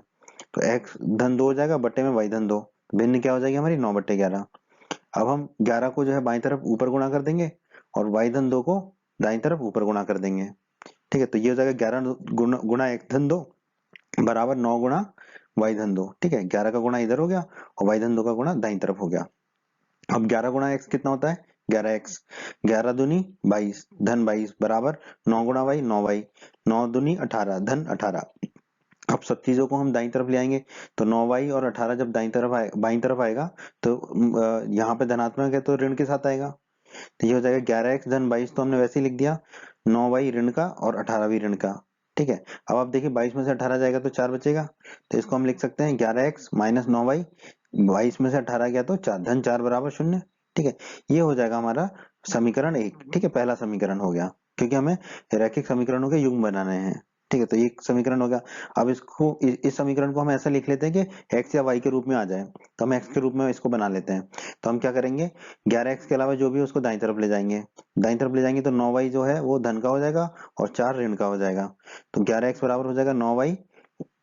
तो x धन 2 हो जाएगा, बट्टे में y धन 2, भिन्न क्या हो जाएगी हमारी 9/11। अब हम 11 को जो है बाईं तरफ ऊपर गुणा कर देंगे और y धन 2 को दाईं तरफ ऊपर गुणा कर देंगे। ठीक है, तो ये हो जाएगा 11 गुणा x धन 2 बराबर 9 गुणा y धन 2। ठीक है, 11 का गुणा इधर हो गया और y धन 2 का गुणा दाईं तरफ हो गया। अब 11 गुणा x कितना होता है, 11x। 11 दूनी 22 धन 22 बराबर 9 गुणा y 9y। 9 दूनी 18 धन 18। अब सब चीजों को हम दाईं तरफ ले आएंगे, तो 9y और 18 जब बाईं तरफ आएगा तो यहाँ पे धनात्मक है तो ऋण के साथ आएगा, तो ये हो जाएगा 11x धन 22, तो हमने वैसे ही लिख दिया, 9y ऋण का और 18 भी ऋण का। ठीक है, अब आप देखिए 22 में से 18 जाएगा तो 4 बचेगा, तो इसको हम लिख सकते हैं 11x माइनस 9y, 22 में से 18 गया तो 4 धन 4 बराबर 0। ठीक है, ये हो जाएगा हमारा समीकरण 1। ठीक है, पहला समीकरण हो गया। क्योंकि हमें रैखिक समीकरणों के युग्म बनाने हैं। ठीक है, तो ये समीकरण हो गया। अब इसको इस समीकरण को हम ऐसा लिख लेते हैं कि x या y के रूप में आ जाए, तो हम x के रूप में इसको बना लेते हैं। तो हम क्या करेंगे, 11x के अलावा जो भी है उसको दाईं तरफ ले जाएंगे। दाईं तरफ ले जाएंगे तो 9y जो है वो धन का हो जाएगा और 4 ऋण का हो जाएगा। तो 11x बराबर हो जाएगा 9y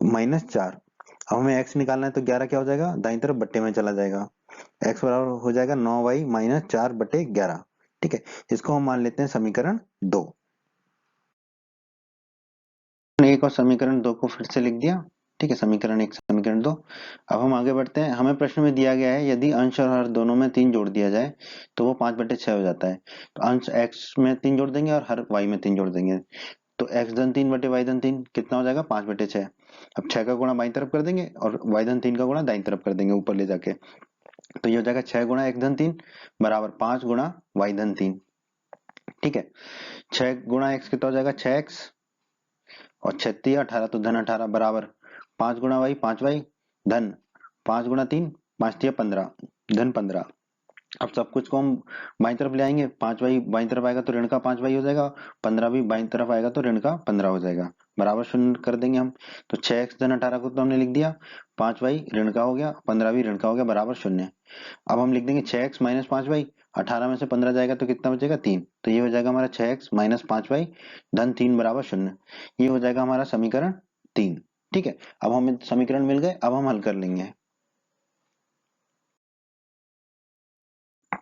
माइनस 4। अब हमें x निकालना है तो 11 क्या हो जाएगा, दाईं तरफ बट्टे में चला जाएगा। x बराबर हो जाएगा 9y माइनस 4 बटे 11। ठीक है, इसको हम मान लेते हैं समीकरण 2। एक और समीकरण 2 को फिर से लिख दिया। ठीक है, समीकरण 1 समीकरण 2। अब हम आगे बढ़ते हैं। हमें प्रश्न में दिया गया है यदि अंश और हर दोनों में 3 जोड़ दिया जाए तो वो 5/6 हो जाता है। तो अंश x में 3 जोड़ देंगे और हर y में 3 जोड़ देंगे। तो x धन 3 बटे y धन 3 कितना हो जाएगा, 5/6। अब 6 का गुणा बाईं तरफ कर देंगे और y धन 3 का गुणा दाईं तरफ कर देंगे ऊपर ले जाके। तो ये हो जाएगा 6 गुणा x धन 3 बराबर 5 गुणा y धन 3। ठीक है, 6 गुणा x कितना हो जाएगा, 6x और 36 18 तो धन 18 बराबर 5 गुणा वाई 5y धन 5 गुणा 3 5 3 15 धन 15। अब सब कुछ को हम बाईं तरफ ले आएंगे, 5y बाईं तरफ आएगा तो ऋण का 5y हो जाएगा, 15 भी बाईं तरफ आएगा तो ऋण का 15 हो जाएगा, बराबर शून्य कर देंगे हम। तो 6x धन 18 को तो हमने लिख दिया, 5y ऋण का हो गया, 15 भी ऋण का हो गया, बराबर शून्य। अब हम लिख देंगे 6x माइनस 5y, 18 में से 15 जाएगा तो कितना बचेगा, 3। तो ये हो जाएगा हमारा 6x माइनस 5y धन 3 बराबर शून्य। ये हो जाएगा हमारा समीकरण 3। ठीक है, अब हमें समीकरण मिल गए, अब हम हल कर लेंगे।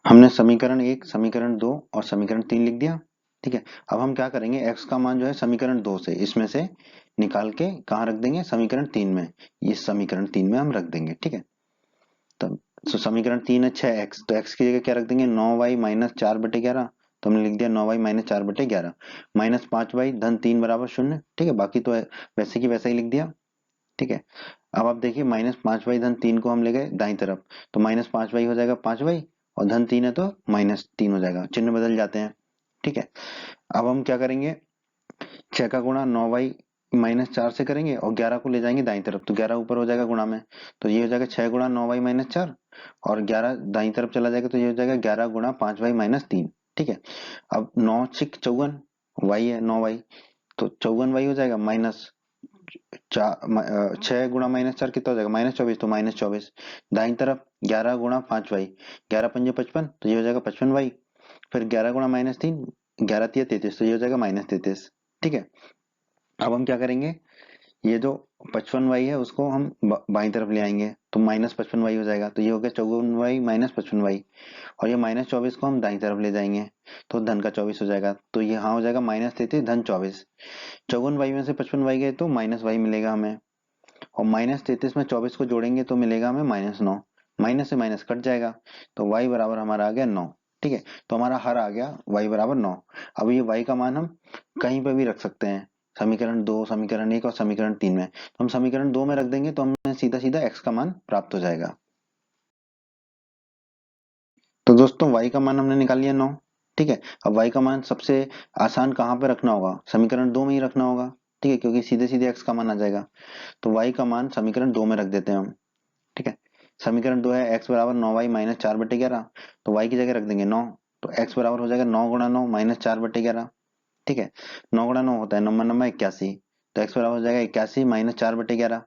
हमने समीकरण 1 समीकरण 2 और समीकरण 3 लिख दिया। ठीक है, अब हम क्या करेंगे, x का मान जो है समीकरण 2 से इसमें से निकाल के कहाँ रख देंगे, समीकरण 3 में। इस समीकरण 3 में हम रख देंगे। ठीक है, तब तो समीकरण 3 है 6x, तो x की जगह क्या रख देंगे, 9y माइनस 4/11। तो हमने लिख दिया 9y माइनस 4/11 माइनस 5y धन 3 बराबर शून्य। ठीक है, बाकी तो वैसे की वैसा ही लिख दिया। ठीक है, अब आप देखिए माइनस 5y धन 3 को हम ले गए दाईं तरफ, तो माइनस 5y हो जाएगा 5y और धन 3 है तो -3 हो जाएगा, चिन्ह बदल जाते हैं। ठीक है, अब हम क्या करेंगे, 6 का गुणा 9y माइनस 4 से करेंगे और 11 को ले जाएंगे दाईं तरफ, तो 11 ऊपर हो जाएगा गुणा में। तो ये हो जाएगा 6 गुणा 9y माइनस 4 और 11 दाईं तरफ चला जाएगा तो ये हो जाएगा 11 गुणा 5y माइनस 3। ठीक है, अब 9 6 54 y है 9y, तो 54y हो जाएगा माइनस 6 गुणा -4 कितना हो जाएगा, -24, तो -24। दाईं तरफ 11 गुणा 5y, 11 पंजे 55 तो ये हो जाएगा 55y। फिर 11 गुणा -3, 11 तिया 33 तो ये हो जाएगा -33। ठीक है, अब हम क्या करेंगे, ये जो 55y है उसको हम बाईं तरफ ले आएंगे तो -55y हो जाएगा, तो ये हो गया 54y माइनस 55y। और ये -24 को हम दाईं तरफ ले जाएंगे तो धन का 24 हो जाएगा, तो ये हाँ हो जाएगा -33 धन 24। 54y में से 55y गए तो -y मिलेगा हमें, और -33 में 24 को जोड़ेंगे तो मिलेगा हमें -9। माइनस से माइनस कट जाएगा तो y बराबर हमारा आ गया 9। ठीक है, तो हमारा हर आ गया y बराबर 9। अब ये y का मान हम कहीं पर भी रख सकते हैं, समीकरण 2 समीकरण 1 और समीकरण 3 में। तो हम समीकरण 2 में रख देंगे तो हमें सीधा सीधा x का मान प्राप्त हो जाएगा। तो दोस्तों y का मान हमने निकाल लिया 9। ठीक है, अब y का मान सबसे आसान कहाँ पे रखना होगा, समीकरण 2 में ही रखना होगा। ठीक है, क्योंकि सीधे सीधे x का मान आ जाएगा। तो y का मान समीकरण 2 में रख देते हैं हम। ठीक है, समीकरण 2 है x बराबर 9y माइनस 4/11, तो y की जगह रख देंगे 9। तो x बराबर हो जाएगा 9 गुणा 9 माइनस 4/11। ठीक है, 9 गुणा 9 होता है 9 9 81, तो x बराबर हो जाएगा 81 माइनस 4/11।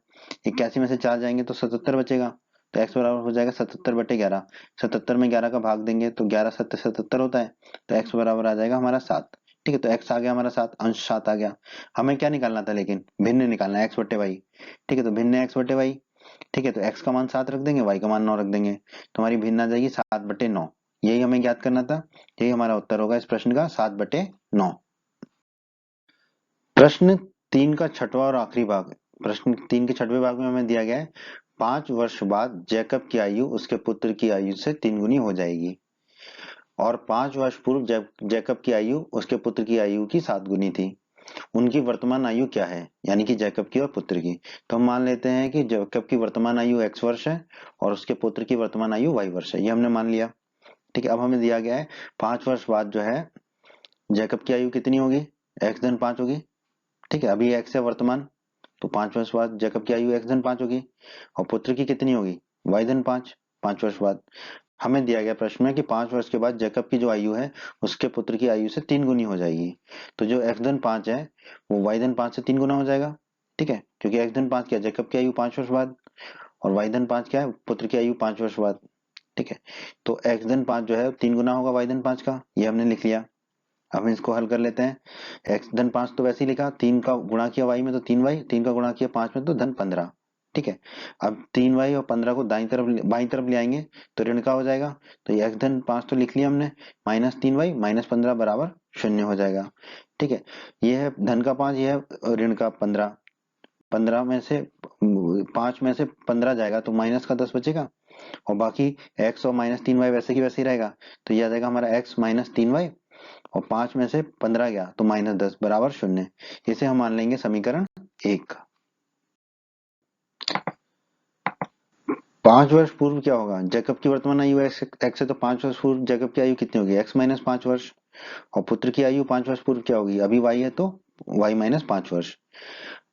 81 में से 4 जाएंगे तो 77 बचेगा, तो x बराबर हो जाएगा 77/11। 77 में 11 का भाग देंगे तो 11 7 77 होता है, तो x बराबर आ जाएगा हमारा 7। ठीक है, तो x आ गया हमारा 7, अंश 7 आ गया। हमें क्या निकालना था, लेकिन भिन्न निकालना है, x बटे y। ठीक है, तो भिन्न x बटे y। ठीक है, तो x का मान 7 रख देंगे, y का मान 9 रख देंगे, तो हमारी भिन्न आ जाएगी 7/9। यही हमें ज्ञात करना था, यही हमारा उत्तर होगा इस प्रश्न का, 7/9। प्रश्न 3 का छठवां और आखिरी भाग। प्रश्न 3 के छठवें भाग में हमें दिया गया है 5 वर्ष बाद जैकब की आयु उसके पुत्र की आयु से 3 गुनी हो जाएगी, और 5 वर्ष पूर्व जैकब की आयु उसके पुत्र की आयु की 7 गुनी थी। उनकी वर्तमान आयु क्या है, यानी कि जैकब की और पुत्र की। तो हम मान लेते हैं कि जैकब की वर्तमान आयु x वर्ष है और उसके पुत्र की वर्तमान आयु y वर्ष है, ये हमने मान लिया। ठीक है, अब हमें दिया गया है 5 वर्ष बाद जो है जैकब की आयु कितनी होगी, x धन 5 होगी। ठीक है, अभी x है वर्तमान, तो 5 वर्ष बाद जैकब की आयु x धन 5 होगी, और पुत्र की कितनी होगी, y धन 5, 5 वर्ष बाद। हमें दिया गया प्रश्न में कि 5 वर्ष के बाद जैकब की जो आयु है उसके पुत्र की आयु से 3 गुनी हो जाएगी। तो जो x धन 5 है वो y धन 5 से 3 गुना हो जाएगा। ठीक है, क्योंकि x धन 5 क्या है, जैकब की आयु 5 वर्ष बाद, और y धन 5 क्या है, पुत्र की आयु 5 वर्ष बाद। ठीक है, तो x धन 5 जो है 3 गुना होगा y धन 5 का, ये हमने लिख लिया। अब हम इसको हल कर लेते हैं। x धन 5 तो वैसे ही लिखा, 3 का गुणा किया y में तो 3y, 3 का गुणा किया 5 में तो धन 15। ठीक है, अब 3y और 15 को बाईं तरफ ले आएंगे तो ऋण का हो जाएगा। तो ये x धन 5 तो लिख लिया हमने, माइनस 3y माइनस 15 बराबर 0 हो जाएगा। ठीक है, ये है धन का 5, ये है ऋण का 15। 15 में से 5 में से 15 जाएगा तो माइनस का 10 बचेगा, और बाकी x और माइनस 3y वैसे की वैसे ही रहेगा। तो ये आ जाएगा हमारा x माइनस 3y, और 5 में से 15 गया तो माइनस 10 बराबर 0। इसे हम मान लेंगे समीकरण 1। 5 वर्ष पूर्व क्या होगा, जैकब की वर्तमान आयु x है, तो 5 वर्ष पूर्व जैकब की आयु कितनी होगी, x माइनस 5 वर्ष, और पुत्र की आयु 5 वर्ष पूर्व क्या होगी, अभी y है तो y माइनस 5 वर्ष।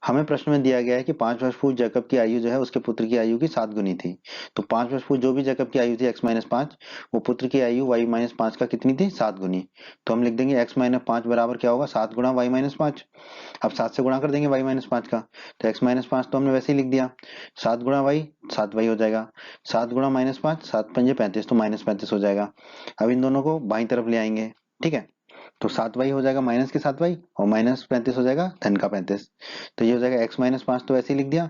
हमें प्रश्न में दिया गया है कि 5 वर्ष पूर्व जैकब की आयु जो है उसके पुत्र की आयु की 7 गुनी थी। तो 5 वर्ष पूर्व जो भी जैकब की आयु थी x माइनस 5, वो पुत्र की आयु y माइनस 5 का कितनी थी, 7 गुनी। तो हम लिख देंगे x माइनस 5 बराबर क्या होगा, 7 गुणा y माइनस 5। अब 7 से गुणा कर देंगे y माइनस 5 का, तो x माइनस 5 तो हमने वैसे ही लिख दिया, 7 गुणा y 7y हो जाएगा, 7 गुणा माइनस 5 7 पंजे 35, तो माइनस 35 हो जाएगा। अब इन दोनों को बाईं तरफ ले आएंगे। ठीक है, तो 7y हो जाएगा माइनस के 7y, और माइनस 35 हो जाएगा धन का 35। तो ये हो जाएगा x माइनस 5 तो ऐसे ही लिख दिया,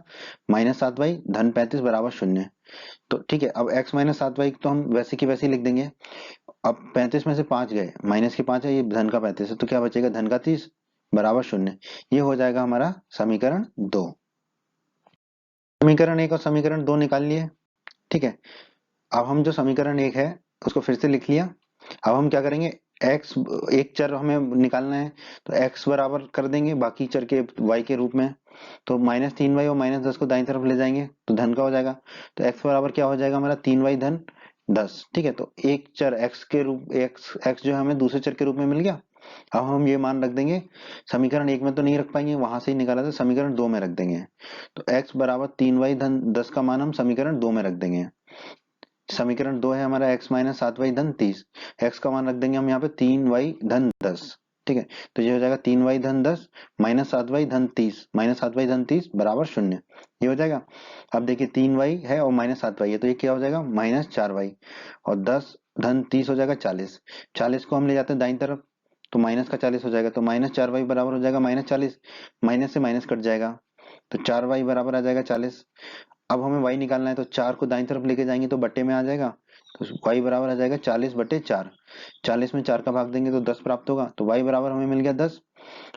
माइनस 7y धन 35 बराबर 0। तो ठीक है, अब x माइनस 7y तो हम वैसे की वैसे ही लिख देंगे। अब 35 में से 5 गए, माइनस के 5 है, ये धन का 35 है, तो क्या बचेगा, धन का 30 बराबर 0। ये हो जाएगा हमारा समीकरण 2। समीकरण 1 और समीकरण 2 निकाल लिए। ठीक है, अब हम जो समीकरण 1 है उसको फिर से लिख लिया। अब हम क्या करेंगे, x एक चर हमें निकालना है, तो x बराबर कर देंगे बाकी चर के y के रूप में। तो माइनस 3y और माइनस 10 को दाईं तरफ ले जाएंगे तो धन का हो जाएगा। तो x बराबर क्या हो जाएगा हमारा, 3y धन 10। ठीक है, तो एक चर x के रूप x जो है हमें दूसरे चर के रूप में मिल गया। अब हम ये मान रख देंगे, समीकरण 1 में तो नहीं रख पाएंगे, वहां से ही निकाला था, समीकरण 2 में रख देंगे। तो x बराबर 3y धन 10 का मान हम समीकरण 2 में रख देंगे। समीकरण 2 है हमारा x माइनस 7y धन 30, x का मान रख देंगे हम यहाँ पे 3y धन 10। ठीक है, तो ये हो जाएगा 3y धन 10 माइनस 7y धन 30, माइनस 7y धन 30 बराबर 0। ये हो जाएगा। अब देखिए 3y है और माइनस 7y है, तो ये क्या हो जाएगा, माइनस 4y, और 10 धन 30 हो जाएगा 40। 40 को हम ले जाते हैं दाईं तरफ, तो माइनस का 40 हो जाएगा, तो माइनस 4y बराबर हो जाएगा माइनस 40, माइनस से माइनस कट जाएगा, तो 4y बराबर आ जाएगा 40। अब हमें y निकालना है, तो 4 को दाईं तरफ लेके जाएंगे तो बट्टे में आ जाएगा, तो y बराबर आ जाएगा 40/4। 40 में 4 का भाग देंगे तो 10 प्राप्त होगा, तो y बराबर हमें मिल गया 10।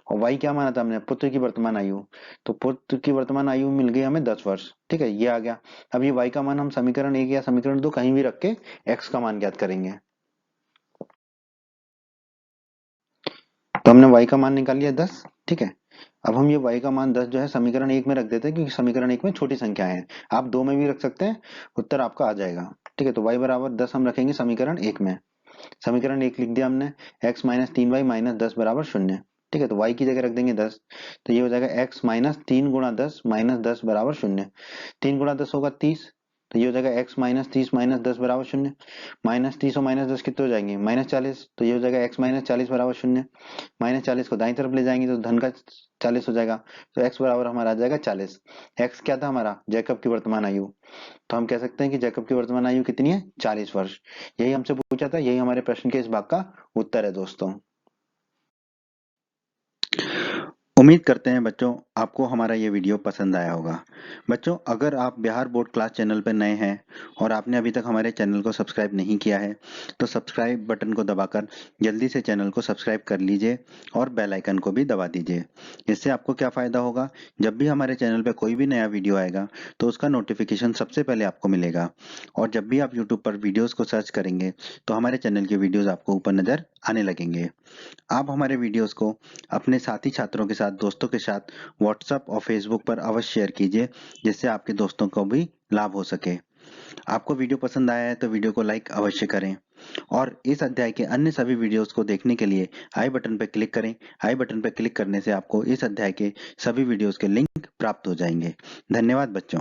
और y क्या माना था हमने, पुत्र की वर्तमान आयु, तो पुत्र की वर्तमान आयु मिल गई हमें 10 वर्ष। ठीक है, ये आ गया। अब ये y का मान हम समीकरण 1 या समीकरण 2 कहीं भी रख के x का मान ज्ञात करेंगे। तो हमने y का मान निकाल लिया 10। ठीक है, अब हम ये y का मान 10 जो है समीकरण 1 में रख देते हैं, क्योंकि समीकरण 1 में छोटी संख्या है। आप 2 में भी रख सकते हैं, उत्तर आपका आ जाएगा। ठीक है, तो y बराबर 10 हम रखेंगे समीकरण 1 में। समीकरण 1 लिख दिया हमने, x माइनस 3y माइनस 10 बराबर 0। ठीक है, तो y की जगह रख देंगे 10, तो ये हो जाएगा x माइनस 3 गुणा 10 माइनस 10 बराबर 0। 3 गुणा 10 होगा 30, तो ये हो जाएगा x माइनस 30 माइनस 10 बराबर 0। माइनस 30 और माइनस 10 कितने हो जाएंगे, माइनस 40, तो ये हो जाएगा x माइनस 40 बराबर 0। माइनस 40 को दाईं तरफ ले जाएंगे तो धन का 40 हो जाएगा, तो x बराबर हमारा आ जाएगा 40। x क्या था हमारा, जैकब की वर्तमान आयु, तो हम कह सकते हैं कि जैकब की वर्तमान आयु कितनी है, 40 वर्ष। यही हमसे पूछा था, यही हमारे प्रश्न के इस भाग का उत्तर है दोस्तों। उम्मीद करते हैं बच्चों आपको हमारा ये वीडियो पसंद आया होगा। बच्चों, अगर आप बिहार बोर्ड क्लास चैनल पर नए हैं और आपने अभी तक हमारे चैनल को सब्सक्राइब नहीं किया है, तो सब्सक्राइब बटन को दबाकर जल्दी से चैनल को सब्सक्राइब कर लीजिए और बेल आइकन को भी दबा दीजिए। इससे आपको क्या फ़ायदा होगा, जब भी हमारे चैनल पर कोई भी नया वीडियो आएगा तो उसका नोटिफिकेशन सबसे पहले आपको मिलेगा। और जब भी आप यूट्यूब पर वीडियोज़ को सर्च करेंगे तो हमारे चैनल के वीडियोज़ आपको ऊपर नज़र आने लगेंगे। आप हमारे वीडियोस को अपने साथी छात्रों के साथ, दोस्तों के साथ व्हाट्सएप और फेसबुक पर अवश्य शेयर कीजिए, जिससे आपके दोस्तों को भी लाभ हो सके। आपको वीडियो पसंद आया है तो वीडियो को लाइक अवश्य करें, और इस अध्याय के अन्य सभी वीडियोस को देखने के लिए आई बटन पर क्लिक करें। आई बटन पर क्लिक करने से आपको इस अध्याय के सभी वीडियोस के लिंक प्राप्त हो जाएंगे। धन्यवाद बच्चों।